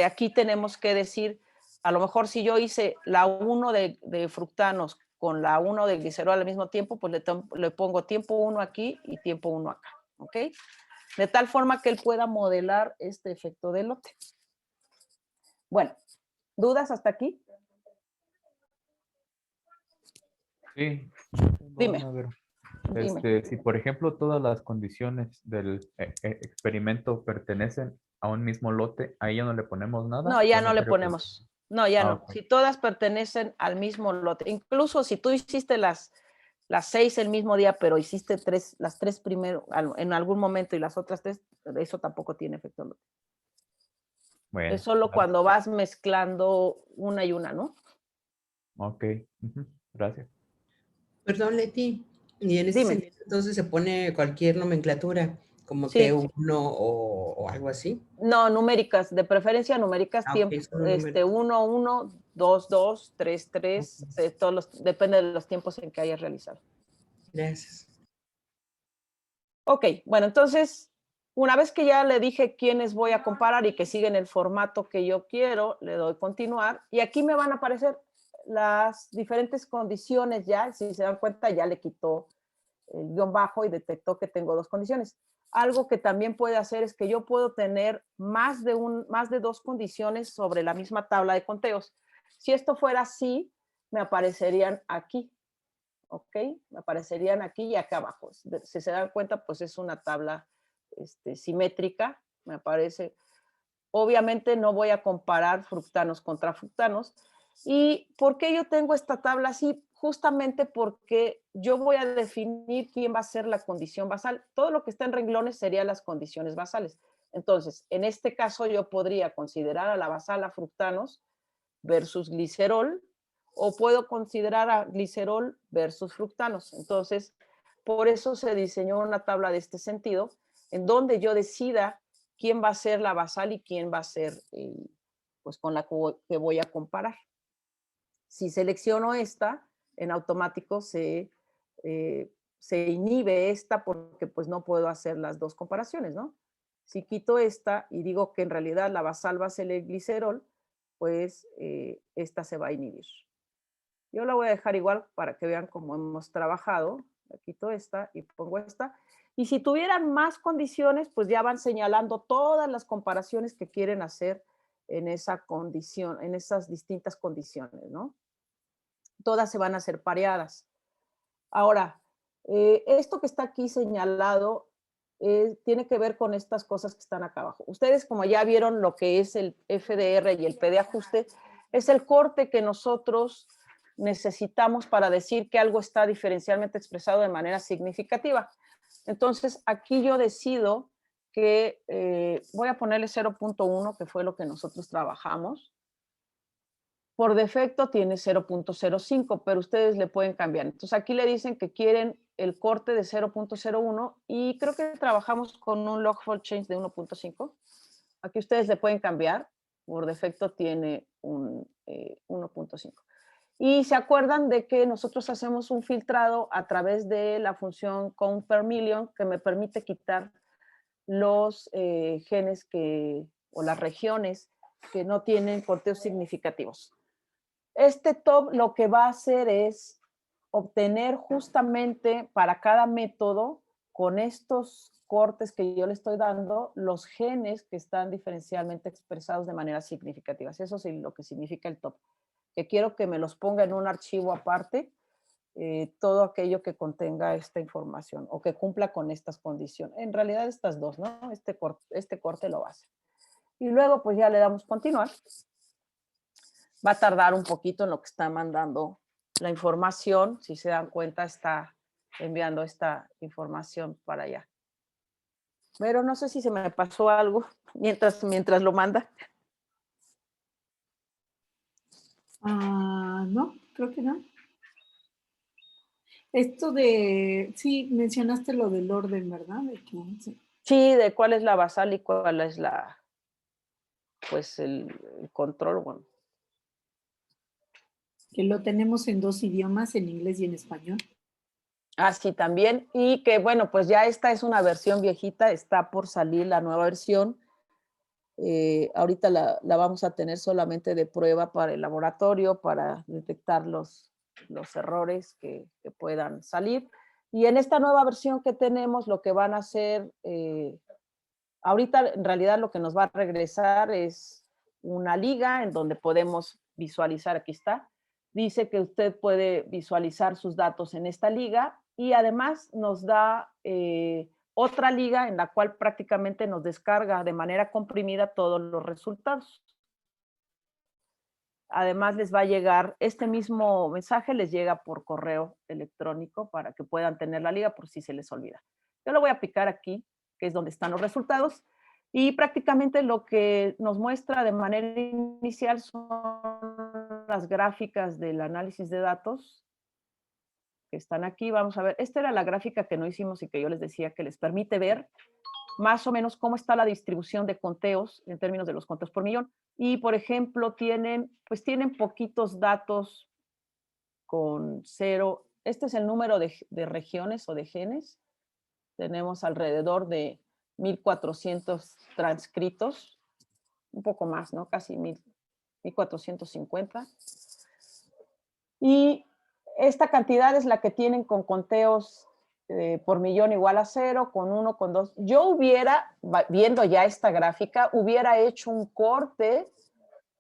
S1: aquí tenemos que decir, a lo mejor si yo hice la 1 de fructanos con la 1 de glicerol al mismo tiempo, pues le pongo tiempo 1 aquí y tiempo 1 acá, ¿ok? De tal forma que él pueda modelar este efecto de lote. Bueno, ¿dudas hasta aquí?
S5: Sí,
S1: Dime.
S5: a ver.
S1: Dime.
S5: Si por ejemplo todas las condiciones del experimento pertenecen a un mismo lote, ahí ya no le ponemos nada.
S1: No, ya
S5: ¿O
S1: no le
S5: necesario que-
S1: ponemos. No, ya no.
S5: ok.
S1: Si todas pertenecen al mismo lote, incluso si tú hiciste las 6 el mismo día, pero hiciste las 3 primero en algún momento y las otras 3, eso tampoco tiene efecto lote.
S5: Bueno,
S1: Es solo cuando vas mezclando una y una, ¿no?
S5: ok. Ujú, gracias.
S4: Perdón, Leti. Y en ese
S1: Dime.
S4: sentido, entonces se pone cualquier nomenclatura, como
S1: Sí.
S4: T1 o algo así.
S1: No, numéricas, de preferencia numéricas,
S4: Ah,
S1: tiempo,
S4: ok, solo números.
S1: 1, 1, 2, 2, 3, 3,
S4: Ok,
S1: depende de los tiempos en que hayas realizado.
S4: gracias.
S1: Ok, bueno, entonces, una vez que ya le dije quiénes voy a comparar y que siguen el formato que yo quiero, le doy continuar y aquí me van a aparecer las diferentes condiciones ya, si se dan cuenta, ya le quitó el guión bajo y detectó que tengo dos condiciones. Algo que también puede hacer es que yo puedo tener más de dos condiciones sobre la misma tabla de conteos. Si esto fuera así, me aparecerían aquí, ¿ok? Me aparecerían aquí y acá abajo. Si se dan cuenta, pues es una tabla simétrica, me aparece. Obviamente no voy a comparar fructanos contra fructanos. ¿Y por qué yo tengo esta tabla así? Justamente porque yo voy a definir quién va a ser la condición basal. Todo lo que está en renglones serían las condiciones basales. Entonces, en este caso yo podría considerar a la basal a fructanos versus glicerol, o puedo considerar a glicerol versus fructanos. Entonces, por eso se diseñó una tabla de este sentido, en donde yo decida quién va a ser la basal y quién va a ser pues con la que voy a comparar. Si selecciono esta, en automático se inhibe esta porque pues no puedo hacer las dos comparaciones, ¿no? Si quito esta y digo que en realidad la basal va a ser el glicerol, pues esta se va a inhibir. Yo la voy a dejar igual para que vean cómo hemos trabajado. Le quito esta y pongo esta. Y si tuvieran más condiciones, pues ya van señalando todas las comparaciones que quieren hacer en esa condición, en esas distintas condiciones, ¿no? Todas se van a hacer pareadas. Ahora, esto que está aquí señalado tiene que ver con estas cosas que están acá abajo. Ustedes, como ya vieron lo que es el FDR y el P de ajuste, es el corte que nosotros necesitamos para decir que algo está diferencialmente expresado de manera significativa. Entonces, aquí yo decido que voy a ponerle 0.1, que fue lo que nosotros trabajamos. Por defecto tiene 0.05, pero ustedes le pueden cambiar. Entonces aquí le dicen que quieren el corte de 0.01 y creo que trabajamos con un log fold change de 1.5. Aquí ustedes le pueden cambiar. Por defecto tiene un 1.5. Y se acuerdan de que nosotros hacemos un filtrado a través de la función count per million que me permite quitar los genes o las regiones que no tienen conteos significativos. Este top lo que va a hacer es obtener justamente para cada método, con estos cortes que yo le estoy dando, los genes que están diferencialmente expresados de manera significativa. Eso es lo que significa el top. Que quiero que me los ponga en un archivo aparte, todo aquello que contenga esta información o que cumpla con estas condiciones. En realidad estas dos, ¿no? Este corte lo va a hacer. Y luego pues ya le damos continuar. Va a tardar un poquito en lo que está mandando la información. Si se dan cuenta, está enviando esta información para allá. Pero no sé si se me pasó algo mientras lo manda.
S3: No, creo que no. Esto de, sí, mencionaste lo del orden, ¿verdad?
S1: Sí, de cuál es la basal y cuál es pues el control, bueno.
S3: Que lo tenemos en 2 idiomas, en inglés y en español.
S1: Ah, sí, también. Y que bueno, pues ya esta es una versión viejita, está por salir la nueva versión. Ahorita la vamos a tener solamente de prueba para el laboratorio, para detectar los errores que puedan salir. Y en esta nueva versión que tenemos, lo que van a hacer, ahorita en realidad lo que nos va a regresar es una liga en donde podemos visualizar, aquí está, dice que usted puede visualizar sus datos en esta liga y además nos da otra liga en la cual prácticamente nos descarga de manera comprimida todos los resultados. Además les va a llegar, este mismo mensaje les llega por correo electrónico para que puedan tener la liga por si se les olvida. Yo lo voy a picar aquí, que es donde están los resultados, y prácticamente lo que nos muestra de manera inicial son las gráficas del análisis de datos que están aquí. Vamos a ver, esta era la gráfica que no hicimos y que yo les decía que les permite ver más o menos cómo está la distribución de conteos en términos de los conteos por millón. Y, por ejemplo, tienen poquitos datos con 0. Este es el número de regiones o de genes. Tenemos alrededor de 1,400 transcritos, un poco más, ¿no? Casi 1,450. Y esta cantidad es la que tienen con conteos por millón igual a 0, con 1, con 2. Yo hubiera, viendo ya esta gráfica, hubiera hecho un corte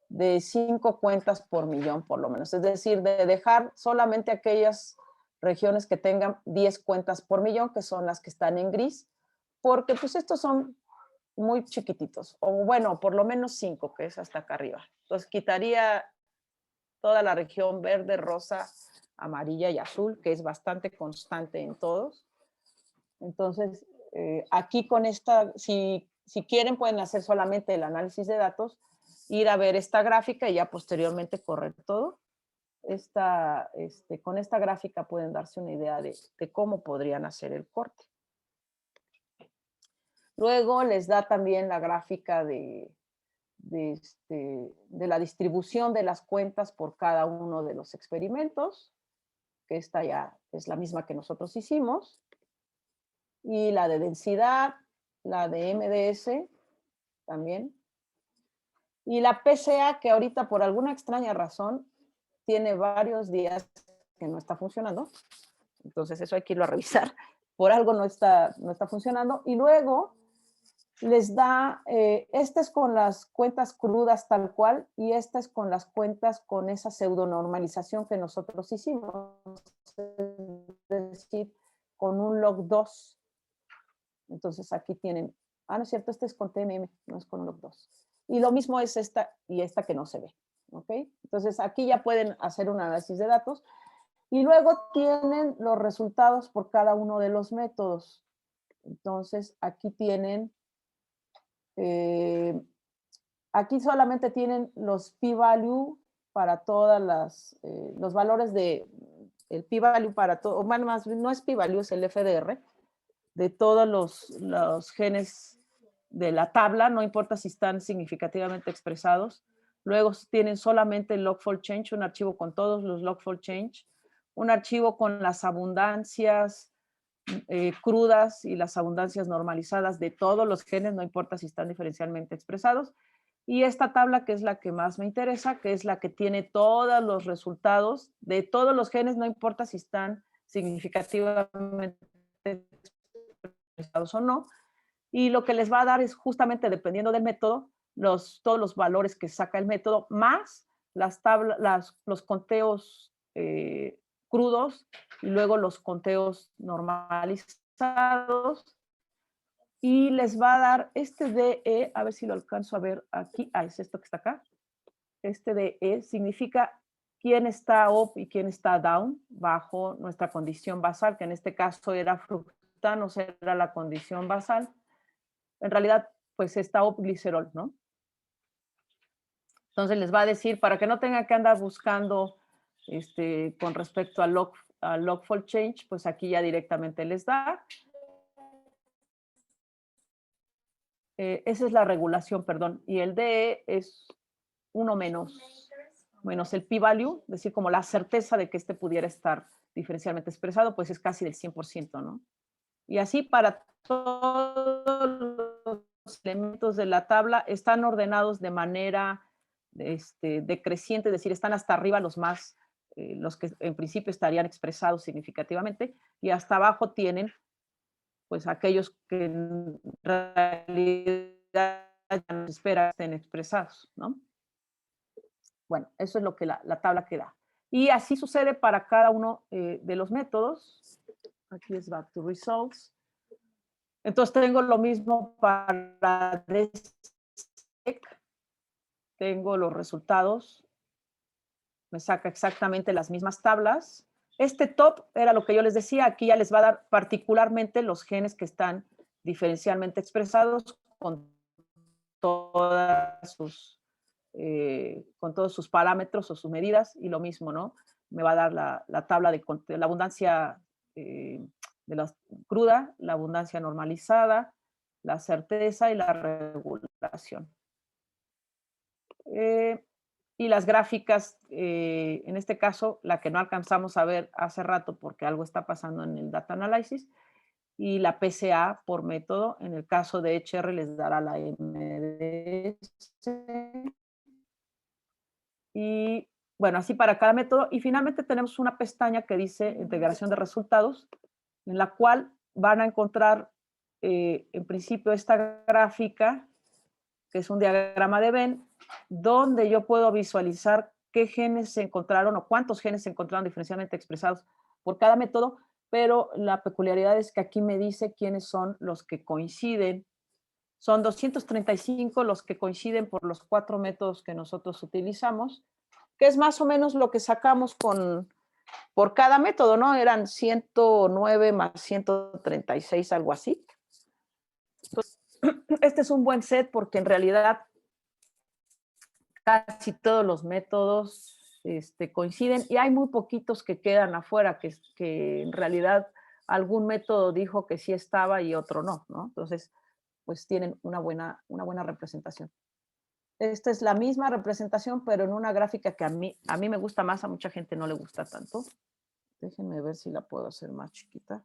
S1: de 5 cuentas por millón, por lo menos. Es decir, de dejar solamente aquellas regiones que tengan 10 cuentas por millón, que son las que están en gris, porque pues estos son muy chiquititos, o bueno, por lo menos 5, que es hasta acá arriba. Entonces quitaría toda la región verde, rosa, amarilla y azul, que es bastante constante en todos. Entonces, aquí con esta, si quieren pueden hacer solamente el análisis de datos, ir a ver esta gráfica y ya posteriormente correr todo. Con esta gráfica pueden darse una idea de cómo podrían hacer el corte. Luego les da también la gráfica de la distribución de las cuentas por cada uno de los experimentos, que esta ya es la misma que nosotros hicimos, y la de densidad, la de MDS también, y la PCA, que ahorita por alguna extraña razón tiene varios días que no está funcionando, entonces eso hay que irlo a revisar, por algo no está funcionando, y luego les da, esta es con las cuentas crudas tal cual, y esta es con las cuentas con esa pseudonormalización que nosotros hicimos, es decir, con un log 2. Entonces aquí tienen, no es cierto, este es con TMM, no es con log 2. Y lo mismo es esta y esta que no se ve, ¿ok? Entonces aquí ya pueden hacer un análisis de datos, y luego tienen los resultados por cada uno de los métodos. Entonces aquí tienen, aquí solamente tienen los p-value para todas los valores el p-value para todo, más no es p-value, es el FDR, de todos los genes de la tabla, no importa si están significativamente expresados, Luego tienen solamente el log4 change, un archivo con todos los log4 change, un archivo con las abundancias crudas y las abundancias normalizadas de todos los genes, no importa si están diferencialmente expresados. Y esta tabla, que es la que más me interesa, que es la que tiene todos los resultados de todos los genes, no importa si están significativamente expresados o no. Y lo que les va a dar es justamente, dependiendo del método, todos los valores que saca el método, más los conteos crudos y luego los conteos normalizados. Y les va a dar este DE, a ver si lo alcanzo a ver aquí. Es esto que está acá. Este DE significa quién está up y quién está down bajo nuestra condición basal, que en este caso era fructanos, era la condición basal. En realidad, pues está up glicerol, ¿no? Entonces les va a decir, para que no tengan que andar buscando con respecto al log4 change, pues aquí ya directamente les da. Esa es la regulación, perdón. Y el DE es 1 menos el p-value, es decir, como la certeza de que pudiera estar diferencialmente expresado, pues es casi del 100%, ¿no? Y así para todos los elementos de la tabla están ordenados de manera decreciente, es decir, están hasta arriba los que en principio estarían expresados significativamente, y hasta abajo tienen pues aquellos que en realidad ya no se espera estén expresados, ¿no? Bueno, eso es lo que la tabla que da. Y así sucede para cada uno de los métodos. Aquí es back to results. Entonces tengo lo mismo para DSEC. Tengo los resultados. Me saca exactamente las mismas tablas. Este top era lo que yo les decía. Aquí ya les va a dar particularmente los genes que están diferencialmente expresados con todas con todos sus parámetros o sus medidas, y lo mismo, ¿no? Me va a dar la tabla de la abundancia de la cruda, la abundancia normalizada, la certeza y la regulación. Y las gráficas, en este caso, la que no alcanzamos a ver hace rato porque algo está pasando en el data analysis, y la PCA por método. En el caso de HR les dará la MDS. Y bueno, así para cada método. Y finalmente tenemos una pestaña que dice integración de resultados, en la cual van a encontrar en principio esta gráfica, que es un diagrama de Venn, donde yo puedo visualizar qué genes se encontraron o cuántos genes se encontraron diferencialmente expresados por cada método, pero la peculiaridad es que aquí me dice quiénes son los que coinciden. Son 235 los que coinciden por los 4 métodos que nosotros utilizamos, que es más o menos lo que sacamos por cada método, ¿no? Eran 109 más 136, algo así. Entonces, este es un buen set porque en realidad casi todos los métodos coinciden, y hay muy poquitos que quedan afuera, que en realidad algún método dijo que sí estaba y otro no, ¿no? Entonces, pues tienen una buena representación. Esta es la misma representación, pero en una gráfica que a mí me gusta más, a mucha gente no le gusta tanto. Déjenme ver si la puedo hacer más chiquita.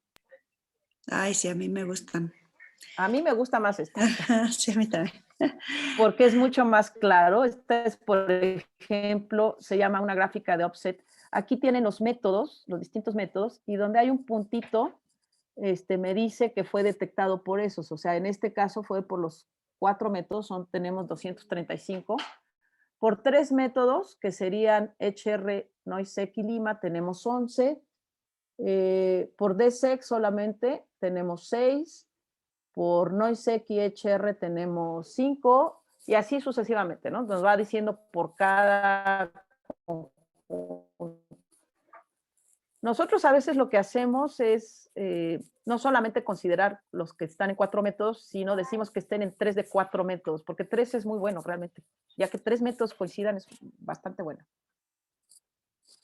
S7: Ay, sí, a mí me gustan.
S1: A mí me gusta más esta.
S7: Sí, a mí también.
S1: Porque es mucho más claro. Esta es, por ejemplo, se llama una gráfica de offset. Aquí tienen los métodos, los distintos métodos, y donde hay un puntito, me dice que fue detectado por esos. O sea, en este caso fue por los 4 métodos, tenemos 235. Por 3 métodos, que serían HR, Noisec y Lima, tenemos 11. Por DSEC solamente tenemos 6. Por Noisec y HR tenemos 5. Y así sucesivamente, ¿no? Nos va diciendo por cada... Nosotros a veces lo que hacemos es no solamente considerar los que están en 4 métodos, sino decimos que estén en 3 de 4 métodos, porque 3 es muy bueno realmente, ya que 3 métodos coincidan es bastante bueno.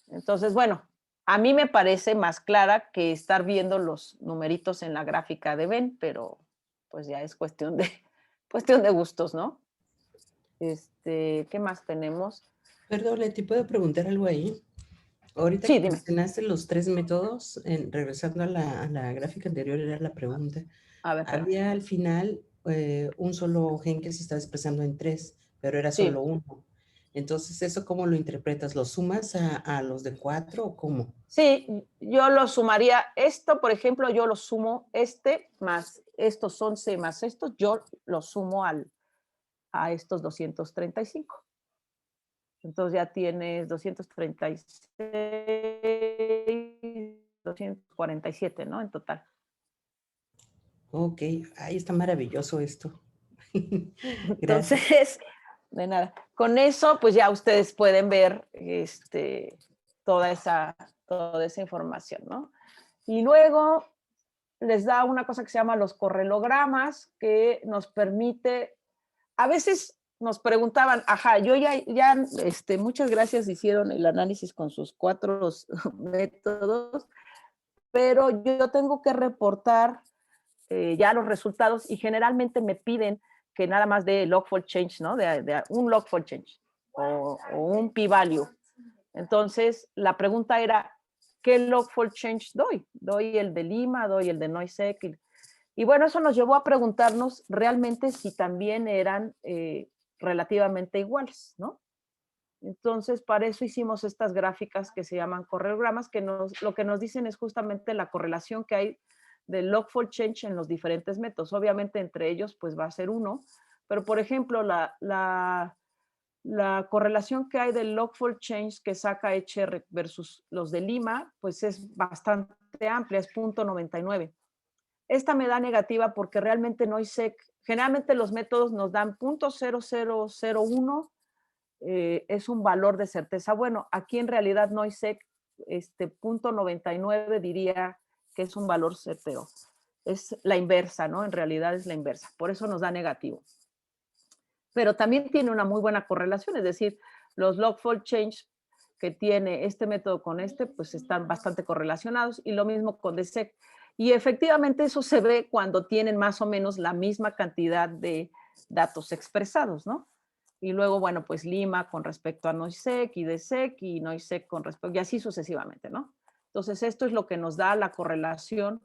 S1: Entonces, bueno, a mí me parece más clara que estar viendo los numeritos en la gráfica de Venn, pero pues ya es cuestión de gustos, ¿no? ¿Qué más tenemos?
S4: Perdón, ¿te puedo preguntar algo ahí? Ahorita
S1: Sí,
S4: que
S1: dime.
S4: mencionaste los 3 métodos, regresando a la gráfica anterior, era la pregunta.
S1: A ver, espera.
S4: Había al final un solo gen que se estaba expresando en 3, pero era
S1: Sí.
S4: solo uno. Entonces, ¿eso cómo lo interpretas? ¿Lo sumas a los de 4 o cómo?
S1: Sí, yo lo sumaría. Esto, por ejemplo, yo lo sumo, más estos 11 más estos, yo lo sumo a estos 235. Entonces ya tienes 236, 247, ¿no? En total.
S4: Ok, ahí está maravilloso esto. Gracias.
S1: Entonces, de nada. Con eso, pues ya ustedes pueden ver toda esa información, ¿no? Y luego les da una cosa que se llama los correlogramas, que nos permite, a veces nos preguntaban, ajá, yo muchas gracias, hicieron el análisis con sus 4 métodos, pero yo tengo que reportar ya los resultados y generalmente me piden que nada más dé log4 change, ¿no? De un log4 change o un p-value. Entonces, la pregunta era, ¿qué log4 change doy? ¿Doy el de Lima? ¿Doy el de Noisec? Y bueno, eso nos llevó a preguntarnos realmente si también eran relativamente iguales, ¿no? Entonces, para eso hicimos estas gráficas que se llaman correlogramas, que lo que nos dicen es justamente la correlación que hay del log4 change en los diferentes métodos. Obviamente, entre ellos, pues va a ser 1, pero por ejemplo, la correlación que hay del log4 change que saca HR versus los de Lima, pues es bastante amplia, es 0.99. Esta me da negativa porque realmente Noisec, generalmente los métodos nos dan 0.0001, es un valor de certeza. Bueno, aquí en realidad Noisec, 0.99 diría que es un valor certero. Es la inversa, ¿no? En realidad es la inversa. Por eso nos da negativo. Pero también tiene una muy buena correlación, es decir, los log4 change que tiene este método con pues están bastante correlacionados, y lo mismo con DSEC. Y efectivamente eso se ve cuando tienen más o menos la misma cantidad de datos expresados, ¿no? Y luego, bueno, pues Lima con respecto a Noisec y DSEC y Noisec con respecto, y así sucesivamente, ¿no? Entonces, esto es lo que nos da la correlación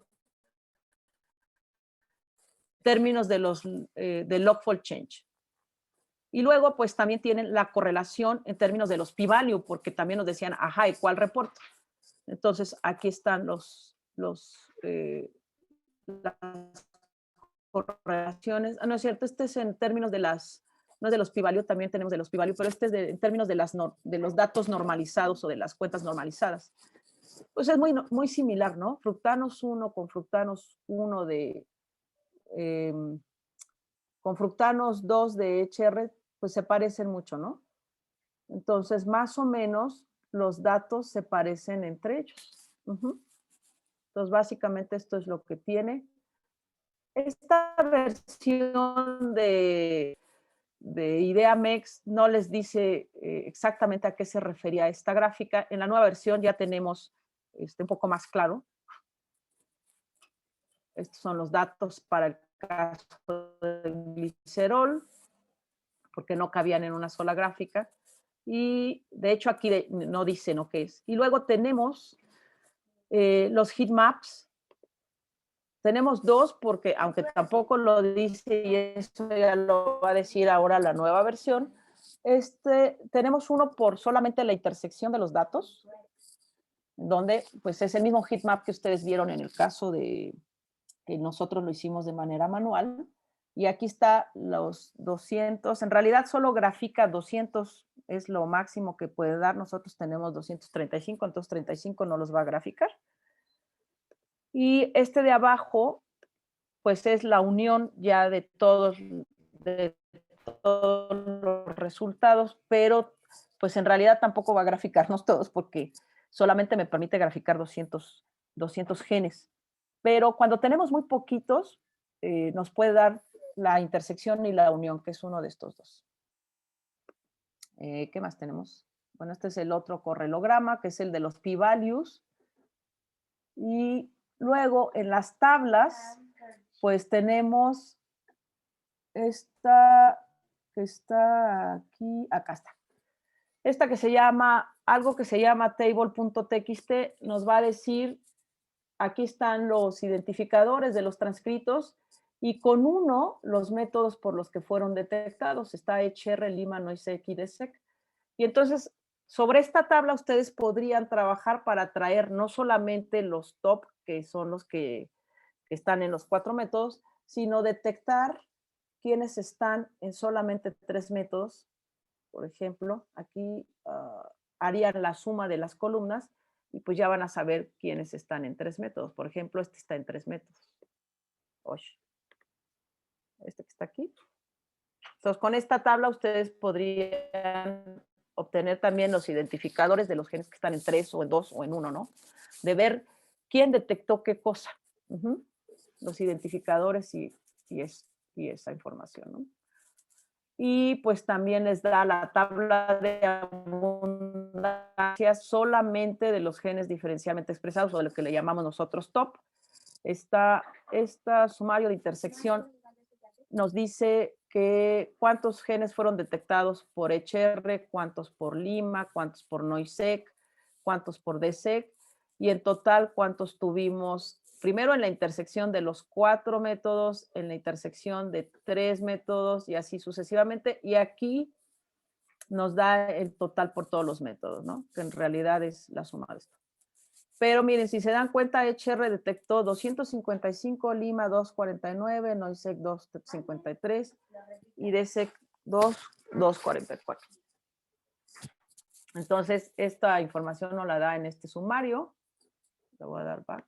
S1: en términos de del log4 change. Y luego, pues también tienen la correlación en términos de los p-value, porque también nos decían, ajá, ¿y cuál reporto? Entonces, aquí están las correlaciones. No es cierto, este es en términos de no es de los p-value, también tenemos de los p-value, pero este es en términos de los datos normalizados o de las cuentas normalizadas. Pues es muy similar, ¿no? Fructanos 1 con fructanos 1 con fructanos 2 de HR, pues se parecen mucho, ¿no? Entonces, más o menos, los datos se parecen entre ellos. Entonces, básicamente esto es lo que tiene. Esta versión de IdeaMex no les dice exactamente a qué se refería esta gráfica. En la nueva versión ya tenemos un poco más claro. Estos son los datos para el caso del glicerol, porque no cabían en una sola gráfica. Y de hecho aquí no dicen qué es. Y luego tenemos los heat maps. Tenemos 2 porque, aunque tampoco lo dice, y eso ya lo va a decir ahora la nueva versión, tenemos uno por solamente la intersección de los datos, donde pues es el mismo heat map que ustedes vieron en el caso de que nosotros lo hicimos de manera manual. Y aquí está los 200, en realidad solo grafica 200, es lo máximo que puede dar. Nosotros tenemos 235, entonces 35 no los va a graficar. Y este de abajo, pues es la unión ya de todos los resultados, pero pues en realidad tampoco va a graficarnos todos porque solamente me permite graficar 200 genes. Pero cuando tenemos muy poquitos, nos puede dar la intersección y la unión, que es uno de estos dos. ¿Qué más tenemos? Bueno, este es el otro correlograma, que es el de los p-values. Y luego en las tablas, pues tenemos esta que está aquí, acá está. Esta que se llama, algo que se llama table.txt, nos va a decir, aquí están los identificadores de los transcritos y con uno los métodos por los que fueron detectados. Está HR, Lima, Noisec y DESEC. Y entonces, sobre esta tabla ustedes podrían trabajar para traer no solamente los top, que son los que están en los 4 métodos, sino detectar quienes están en solamente 3 métodos. Por ejemplo, aquí harían la suma de las columnas y pues ya van a saber quiénes están en 3 métodos. Por ejemplo, este está en 3 métodos. Oye, este que está aquí. Entonces, con esta tabla ustedes podrían obtener también los identificadores de los genes que están en 3 o en 2 o en 1, ¿no? De ver quién detectó qué cosa. Los identificadores y esa información, ¿no? Y pues también les da la tabla de abundancia solamente de los genes diferencialmente expresados o de lo que le llamamos nosotros top. Este sumario de intersección nos dice que cuántos genes fueron detectados por HR, cuántos por Lima, cuántos por Noisec, cuántos por DESEC y en total cuántos tuvimos primero en la intersección de los 4 métodos, en la intersección de 3 métodos y así sucesivamente. Y aquí nos da el total por todos los métodos, ¿no? Que en realidad es la suma de esto. Pero miren, si se dan cuenta, HR detectó 255, Lima 249, Noisec 253 y DESEC 244. Entonces, esta información nos la da en este sumario. Le voy a dar back.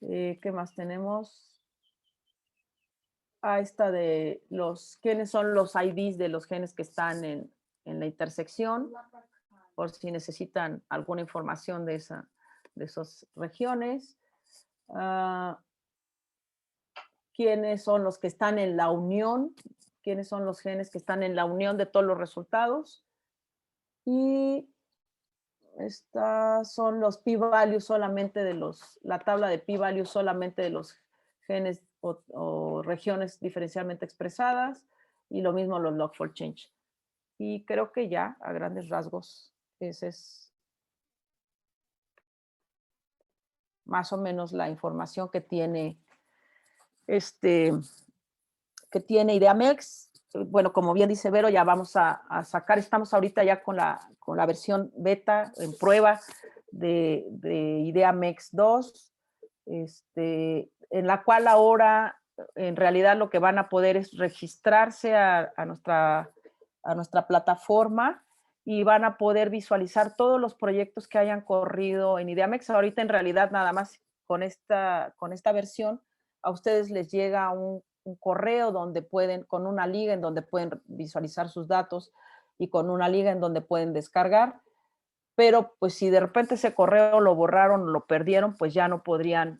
S1: ¿Qué más tenemos? Esta de quiénes son los IDs de los genes que están en la intersección, por si necesitan alguna información de esas regiones. ¿Quiénes son los que están en la unión? ¿Quiénes son los genes que están en la unión de todos los resultados? Y estas son los p-values solamente la tabla de p-values solamente de los genes o regiones diferencialmente expresadas y lo mismo los log4change. Y creo que ya a grandes rasgos ese es más o menos la información que tiene IdeaMex. Bueno, como bien dice Vero, ya vamos a sacar, estamos ahorita ya con la versión beta en prueba de IdeaMex 2, en la cual ahora en realidad lo que van a poder es registrarse a nuestra plataforma y van a poder visualizar todos los proyectos que hayan corrido en IdeaMex. Ahorita en realidad nada más con esta versión a ustedes les llega un correo donde pueden, con una liga en donde pueden visualizar sus datos y con una liga en donde pueden descargar, pero pues si de repente ese correo lo borraron o lo perdieron, pues ya no podrían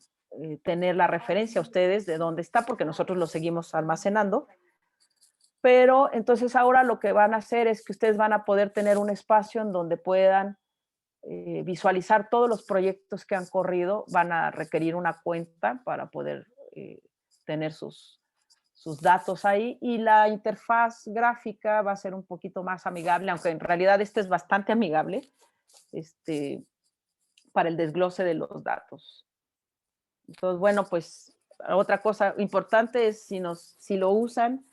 S1: tener la referencia a ustedes de dónde está, porque nosotros lo seguimos almacenando. Pero entonces ahora lo que van a hacer es que ustedes van a poder tener un espacio en donde puedan visualizar todos los proyectos que han corrido. Van a requerir una cuenta para poder tener sus datos ahí, y la interfaz gráfica va a ser un poquito más amigable, aunque en realidad este es bastante amigable, para el desglose de los datos. Entonces, bueno, pues otra cosa importante es si lo usan,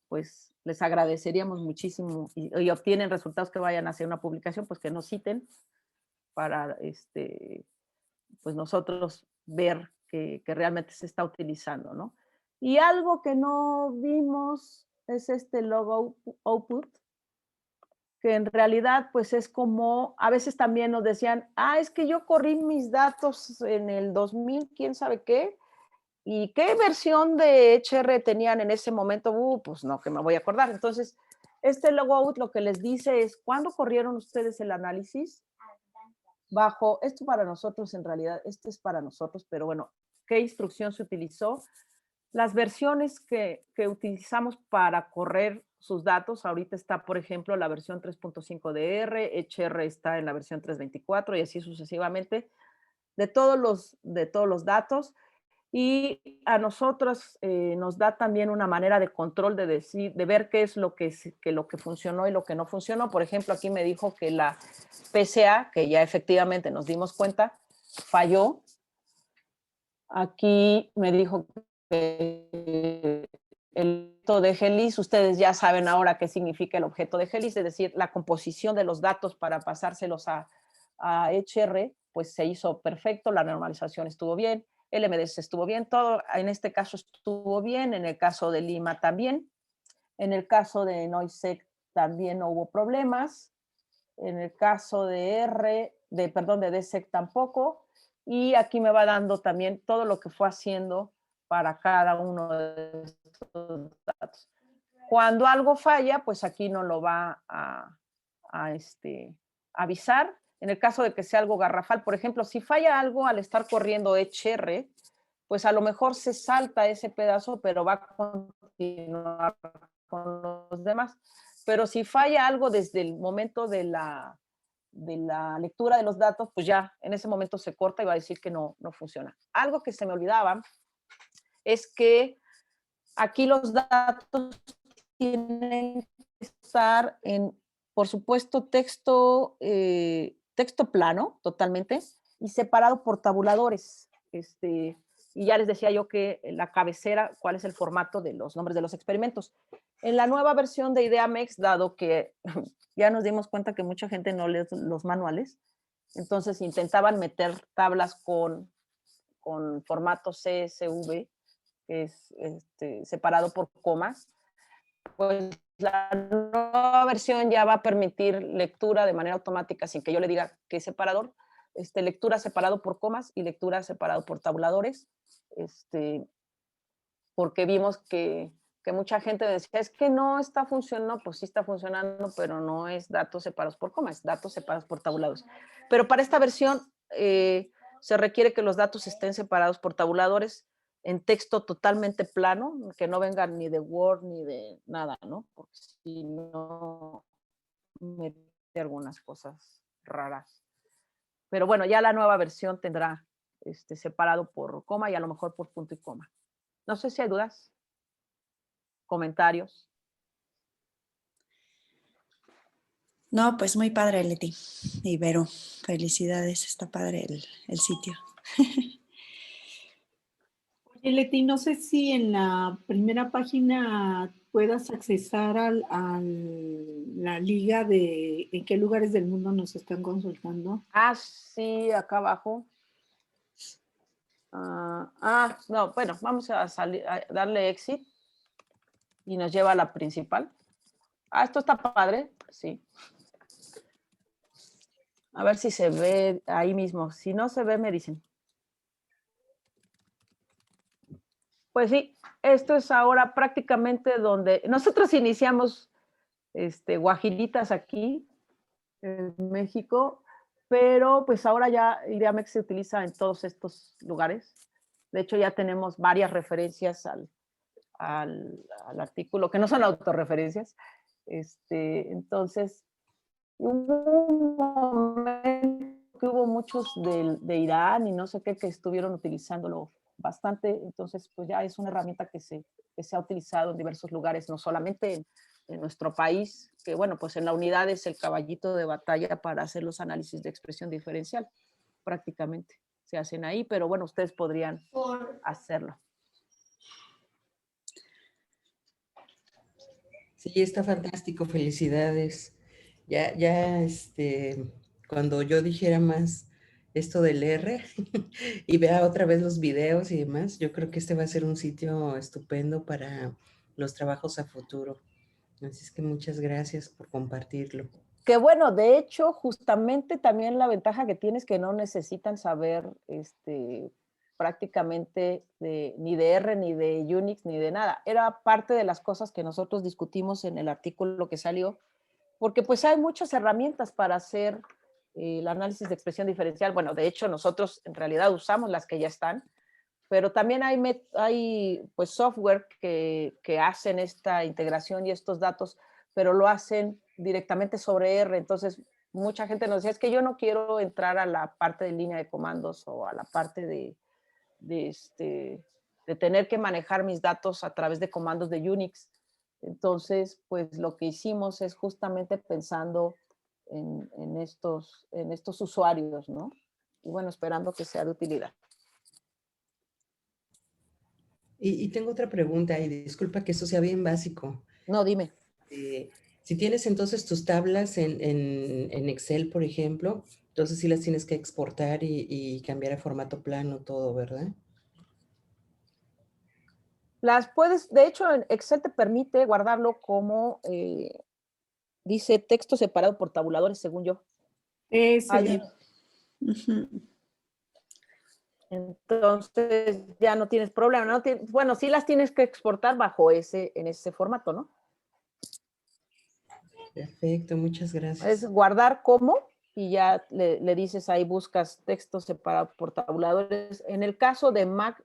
S1: pues les agradeceríamos muchísimo y obtienen resultados que vayan a hacer una publicación, pues que nos citen para pues nosotros ver que realmente se está utilizando, ¿no? Y algo que no vimos es este log output, que en realidad pues es como, a veces también nos decían, es que yo corrí mis datos en el 2000, quién sabe qué, y qué versión de HR tenían en ese momento, pues no, que me voy a acordar. Entonces, este logout lo que les dice es, ¿cuándo corrieron ustedes el análisis? Bajo, esto para nosotros en realidad, este es para nosotros, pero bueno, ¿qué instrucción se utilizó? Las versiones que utilizamos para correr sus datos, ahorita está, por ejemplo, la versión 3.5 de R, HR está en la versión 3.24 y así sucesivamente, de todos los datos. Y a nosotros nos da también una manera de control de decir, de ver qué es lo que funcionó y lo que no funcionó. Por ejemplo, aquí me dijo que la PCA, que ya efectivamente nos dimos cuenta, falló. Aquí me dijo que el objeto de GELIS, ustedes ya saben ahora qué significa el objeto de GELIS, es decir, la composición de los datos para pasárselos a HR, pues se hizo perfecto, la normalización estuvo bien, el MDS estuvo bien, todo en este caso estuvo bien, en el caso de Lima también, en el caso de Noisec también no hubo problemas, en el caso de de DSEC tampoco, y aquí me va dando también todo lo que fue haciendo para cada uno de estos datos. Cuando algo falla, pues aquí no lo va a avisar. En el caso de que sea algo garrafal, por ejemplo, si falla algo al estar corriendo HR, pues a lo mejor se salta ese pedazo, pero va a continuar con los demás. Pero si falla algo desde el momento de la lectura de los datos, pues ya en ese momento se corta y va a decir que no funciona. Algo que se me olvidaba es que aquí los datos tienen que estar en, por supuesto, texto plano totalmente y separado por tabuladores. Y ya les decía yo que la cabecera, cuál es el formato de los nombres de los experimentos. En la nueva versión de IdeaMex, dado que ya nos dimos cuenta que mucha gente no lee los manuales, entonces intentaban meter tablas con formato CSV, que es separado por comas, pues la nueva versión ya va a permitir lectura de manera automática sin que yo le diga qué separador, lectura separado por comas y lectura separado por tabuladores, porque vimos que mucha gente decía, es que no está funcionando, pues sí está funcionando, pero no es datos separados por comas, es datos separados por tabuladores. Pero para esta versión se requiere que los datos estén separados por tabuladores en texto totalmente plano, que no vengan ni de Word ni de nada, ¿no? Porque si no, mete algunas cosas raras. Pero bueno, ya la nueva versión tendrá separado por coma y a lo mejor por punto y coma. No sé si hay dudas, comentarios.
S7: No, pues muy padre, Leti. Y Vero, felicidades, está padre el sitio.
S3: Oye, Leti, no sé si en la primera página puedas accesar a la liga de en qué lugares del mundo nos están consultando.
S1: Ah, sí, acá abajo. No, bueno, vamos a darle exit y nos lleva a la principal. Esto está padre, sí. A ver si se ve ahí mismo. Si no se ve, me dicen. Pues sí, esto es ahora prácticamente donde nosotros iniciamos Guajiritas aquí en México, pero pues ahora ya IdeaMex se utiliza en todos estos lugares. De hecho, ya tenemos varias referencias al artículo, que no son autorreferencias. Entonces, hubo un momento que hubo muchos de Irán y no sé qué que estuvieron utilizándolo bastante, entonces pues ya es una herramienta que se ha utilizado en diversos lugares, no solamente en nuestro país, que bueno, pues en la unidad es el caballito de batalla para hacer los análisis de expresión diferencial, prácticamente se hacen ahí, pero bueno, ustedes podrían hacerlo.
S4: Sí, está fantástico, felicidades. Ya, cuando yo dijera más esto del R y vea otra vez los videos y demás, yo creo que este va a ser un sitio estupendo para los trabajos a futuro. Así es que muchas gracias por compartirlo.
S1: Que bueno, de hecho, justamente también la ventaja que tiene es que no necesitan saber prácticamente ni de R, ni de Unix, ni de nada. Era parte de las cosas que nosotros discutimos en el artículo que salió, porque pues hay muchas herramientas para hacer el análisis de expresión diferencial. Bueno, de hecho, nosotros en realidad usamos las que ya están, pero también hay pues software que hacen esta integración y estos datos, pero lo hacen directamente sobre R. Entonces, mucha gente nos decía, es que yo no quiero entrar a la parte de línea de comandos o a la parte de de tener que manejar mis datos a través de comandos de Unix. Entonces, pues lo que hicimos es justamente pensando en estos usuarios, ¿no? Y bueno, esperando que sea de utilidad.
S4: Y tengo otra pregunta, y disculpa que esto sea bien básico.
S1: No, dime.
S4: Si tienes entonces tus tablas en Excel, por ejemplo, entonces sí las tienes que exportar y cambiar a formato plano todo, ¿verdad?
S1: Las puedes, de hecho, en Excel te permite guardarlo como, dice texto separado por tabuladores, según yo.
S3: Ese,
S7: Ujú.
S1: Entonces ya no tienes problema. No bueno, sí las tienes que exportar en ese formato, ¿no?
S4: Perfecto, muchas
S1: Es
S4: gracias.
S1: guardar como y ya le dices ahí, buscas texto separado por tabuladores. En el caso de Mac,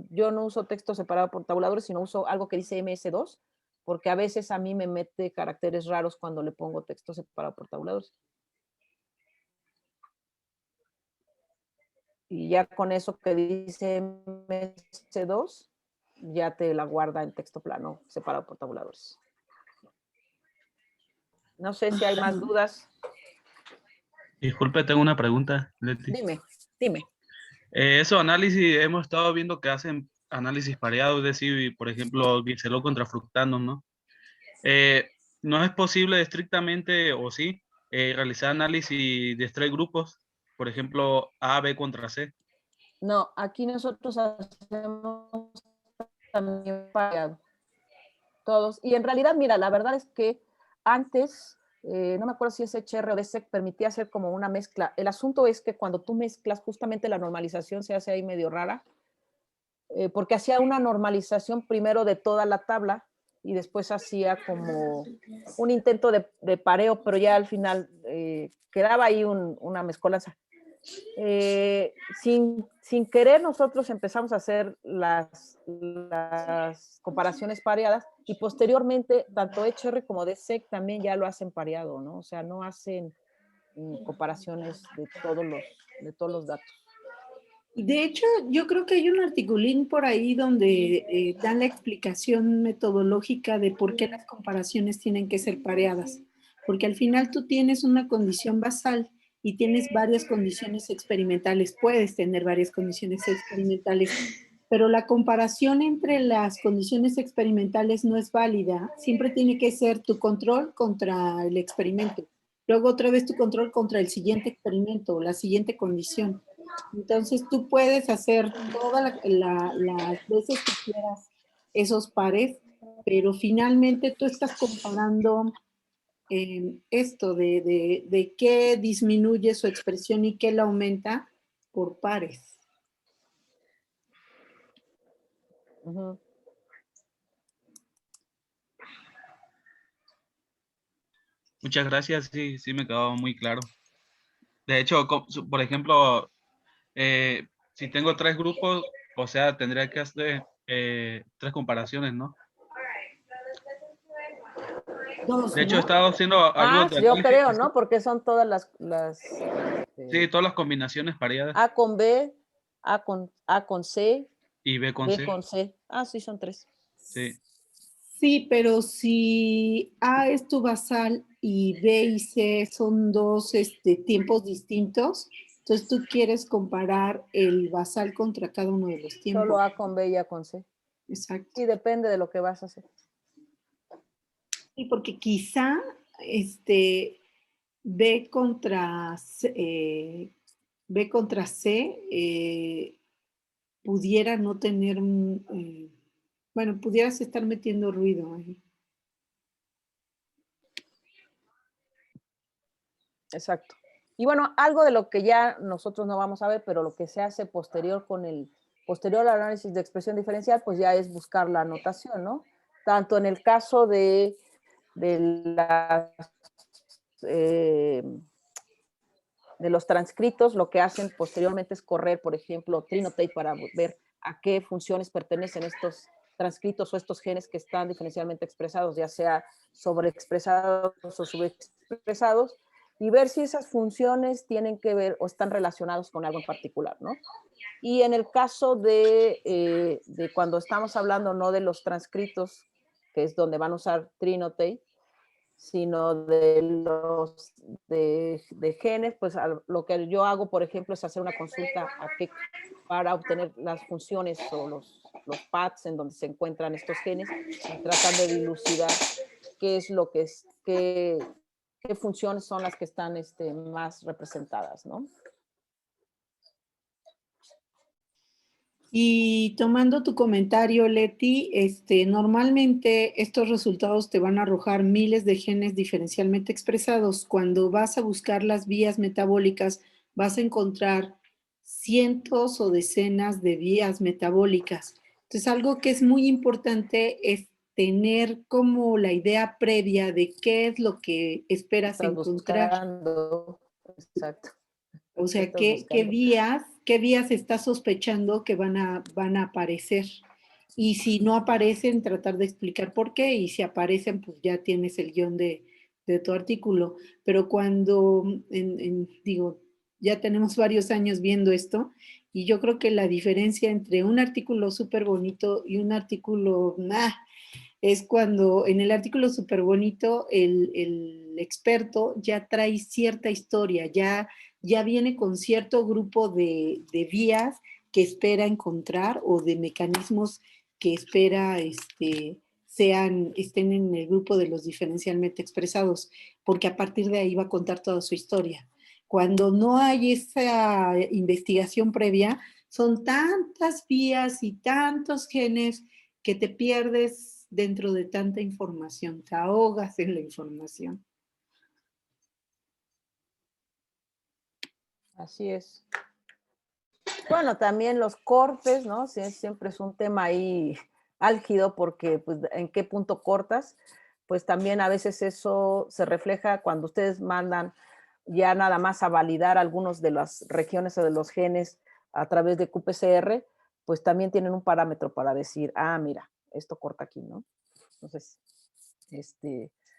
S1: yo no uso texto separado por tabuladores, sino uso algo que dice MS2, porque a veces a mí me mete caracteres raros cuando le pongo texto separado por tabuladores. Y ya con eso que dice MS2, ya te la guarda en texto plano separado por tabuladores. No sé si hay más dudas.
S8: Disculpe, tengo una pregunta, Leti.
S1: Dime.
S8: Eso análisis, hemos estado viendo que hacen análisis pareados, es decir, por ejemplo, Gixeló contra Fructano, ¿no? No es posible estrictamente, o sí, realizar análisis de 3 grupos, por ejemplo, A, B contra C.
S1: No, aquí nosotros hacemos también pareado. Todos. Y en realidad, mira, la verdad es que antes, no me acuerdo si ese HR o DSEC permitía hacer como una mezcla. El asunto es que cuando tú mezclas, justamente la normalización se hace ahí medio rara, porque hacía una normalización primero de toda la tabla y después hacía como un intento de pareo, pero ya al final quedaba ahí una mezcolanza. Sin querer nosotros empezamos a hacer las comparaciones pareadas y posteriormente tanto HR como DSEC también ya lo hacen pareado, ¿no? O sea, no hacen comparaciones de todos los datos.
S3: de hecho, yo creo que hay un articulín por ahí donde dan la explicación metodológica de por qué las comparaciones tienen que ser pareadas. Porque al final tú tienes una condición basal y tienes varias condiciones experimentales. Puedes tener varias condiciones experimentales, pero la comparación entre las condiciones experimentales no es válida. Siempre tiene que ser tu control contra el experimento. Luego otra vez tu control contra el siguiente experimento o la siguiente condición. Entonces tú puedes hacer todas las veces que quieras esos pares, pero finalmente tú estás comparando esto de qué disminuye su expresión y qué la aumenta por pares.
S1: Uh-huh.
S8: Muchas gracias, sí, sí me quedó muy claro. De hecho, por ejemplo, si tengo 3 grupos, o sea, tendría que hacer 3 comparaciones, ¿no?
S3: Dos,
S8: De hecho, he
S3: ¿no?
S8: estado haciendo algo de
S1: Yo
S8: análisis.
S1: creo, ¿no? Porque son todas
S8: Sí, todas las combinaciones pareadas.
S1: A con B, A con C,
S8: Y B con
S1: B
S8: C.
S1: con C. Ah, sí, son 3.
S8: Sí.
S3: Sí, pero si A es tu basal y B y C son dos tiempos distintos, entonces tú quieres comparar el basal contra cada uno de los tiempos.
S1: Solo A con B y A con C.
S3: Exacto.
S1: Sí, depende de lo que vas a hacer.
S3: Sí, porque quizá B contra C, pudiera no tener, bueno, pudieras estar metiendo ruido ahí.
S1: Exacto. Y bueno, algo de lo que ya nosotros no vamos a ver, pero lo que se hace posterior al análisis de expresión diferencial, pues ya es buscar la anotación, ¿no? Tanto en el caso de los transcritos, lo que hacen posteriormente es correr, por ejemplo, Trinotate para ver a qué funciones pertenecen estos transcritos o estos genes que están diferencialmente expresados, ya sea sobreexpresados o subexpresados. y ver si esas funciones tienen que ver o están relacionados con algo en particular, ¿no? Y en el caso de cuando estamos hablando no de los transcritos, que es donde van a usar Trinotay, sino de genes, pues lo que yo hago, por ejemplo, es hacer una consulta para obtener las funciones o los paths en donde se encuentran estos genes y tratar de dilucidar qué es lo que es, qué funciones son las que están más representadas, ¿no?
S3: Y tomando tu comentario, Leti, normalmente estos resultados te van a arrojar miles de genes diferencialmente expresados. Cuando vas a buscar las vías metabólicas, vas a encontrar cientos o decenas de vías metabólicas. Entonces, algo que es muy importante es tener como la idea previa de qué es lo que esperas
S1: Estás
S3: encontrar.
S1: buscando, exacto.
S3: O sea,
S1: Estás
S3: ¿qué
S1: buscando.
S3: vías estás sospechando que van a aparecer? Y si no aparecen, tratar de explicar por qué. Y si aparecen, pues ya tienes el guión de tu artículo. Pero cuando, digo, ya tenemos varios años viendo esto, y yo creo que la diferencia entre un artículo súper bonito y un artículo, es cuando en el artículo súper bonito el experto ya trae cierta historia, ya viene con cierto grupo de vías que espera encontrar o de mecanismos que espera estén en el grupo de los diferencialmente expresados, porque a partir de ahí va a contar toda su historia. Cuando no hay esa investigación previa, son tantas vías y tantos genes que te pierdes dentro de tanta información, te ahogas en la información.
S1: Así es. Bueno, también los cortes, ¿no? Siempre es un tema ahí álgido porque pues, en qué punto cortas, pues también a veces eso se refleja cuando ustedes mandan ya nada más a validar algunos de las regiones o de los genes a través de qPCR, pues también tienen un parámetro para decir, mira, esto corta aquí, ¿no? Entonces,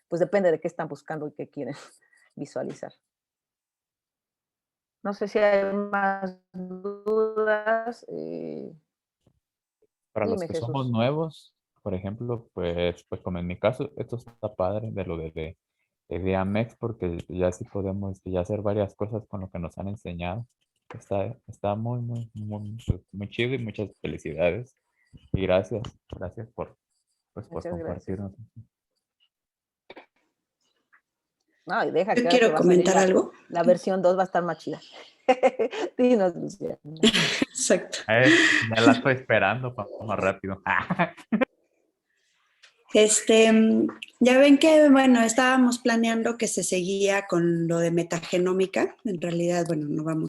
S1: pues depende de qué están buscando y qué quieren visualizar. No sé si hay más dudas.
S5: Para los
S1: Dime,
S5: que somos
S1: Jesús.
S5: nuevos, por ejemplo, pues como en mi caso, esto está padre de lo de Amex, porque ya sí podemos ya hacer varias cosas con lo que nos han enseñado. Está muy chido y muchas felicidades. Y gracias por
S1: Muchas gracias.
S5: compartirnos.
S1: No, y deja
S7: Yo
S1: que ahora que
S7: quiero
S1: va a salir
S7: comentar algo.
S1: la versión 2 va a estar más chida. Dinos, Lucía.
S7: Exacto.
S5: Ya la estoy esperando más rápido.
S7: Ya ven que, bueno, estábamos planeando que se seguía con lo de metagenómica. En realidad, bueno, no vamos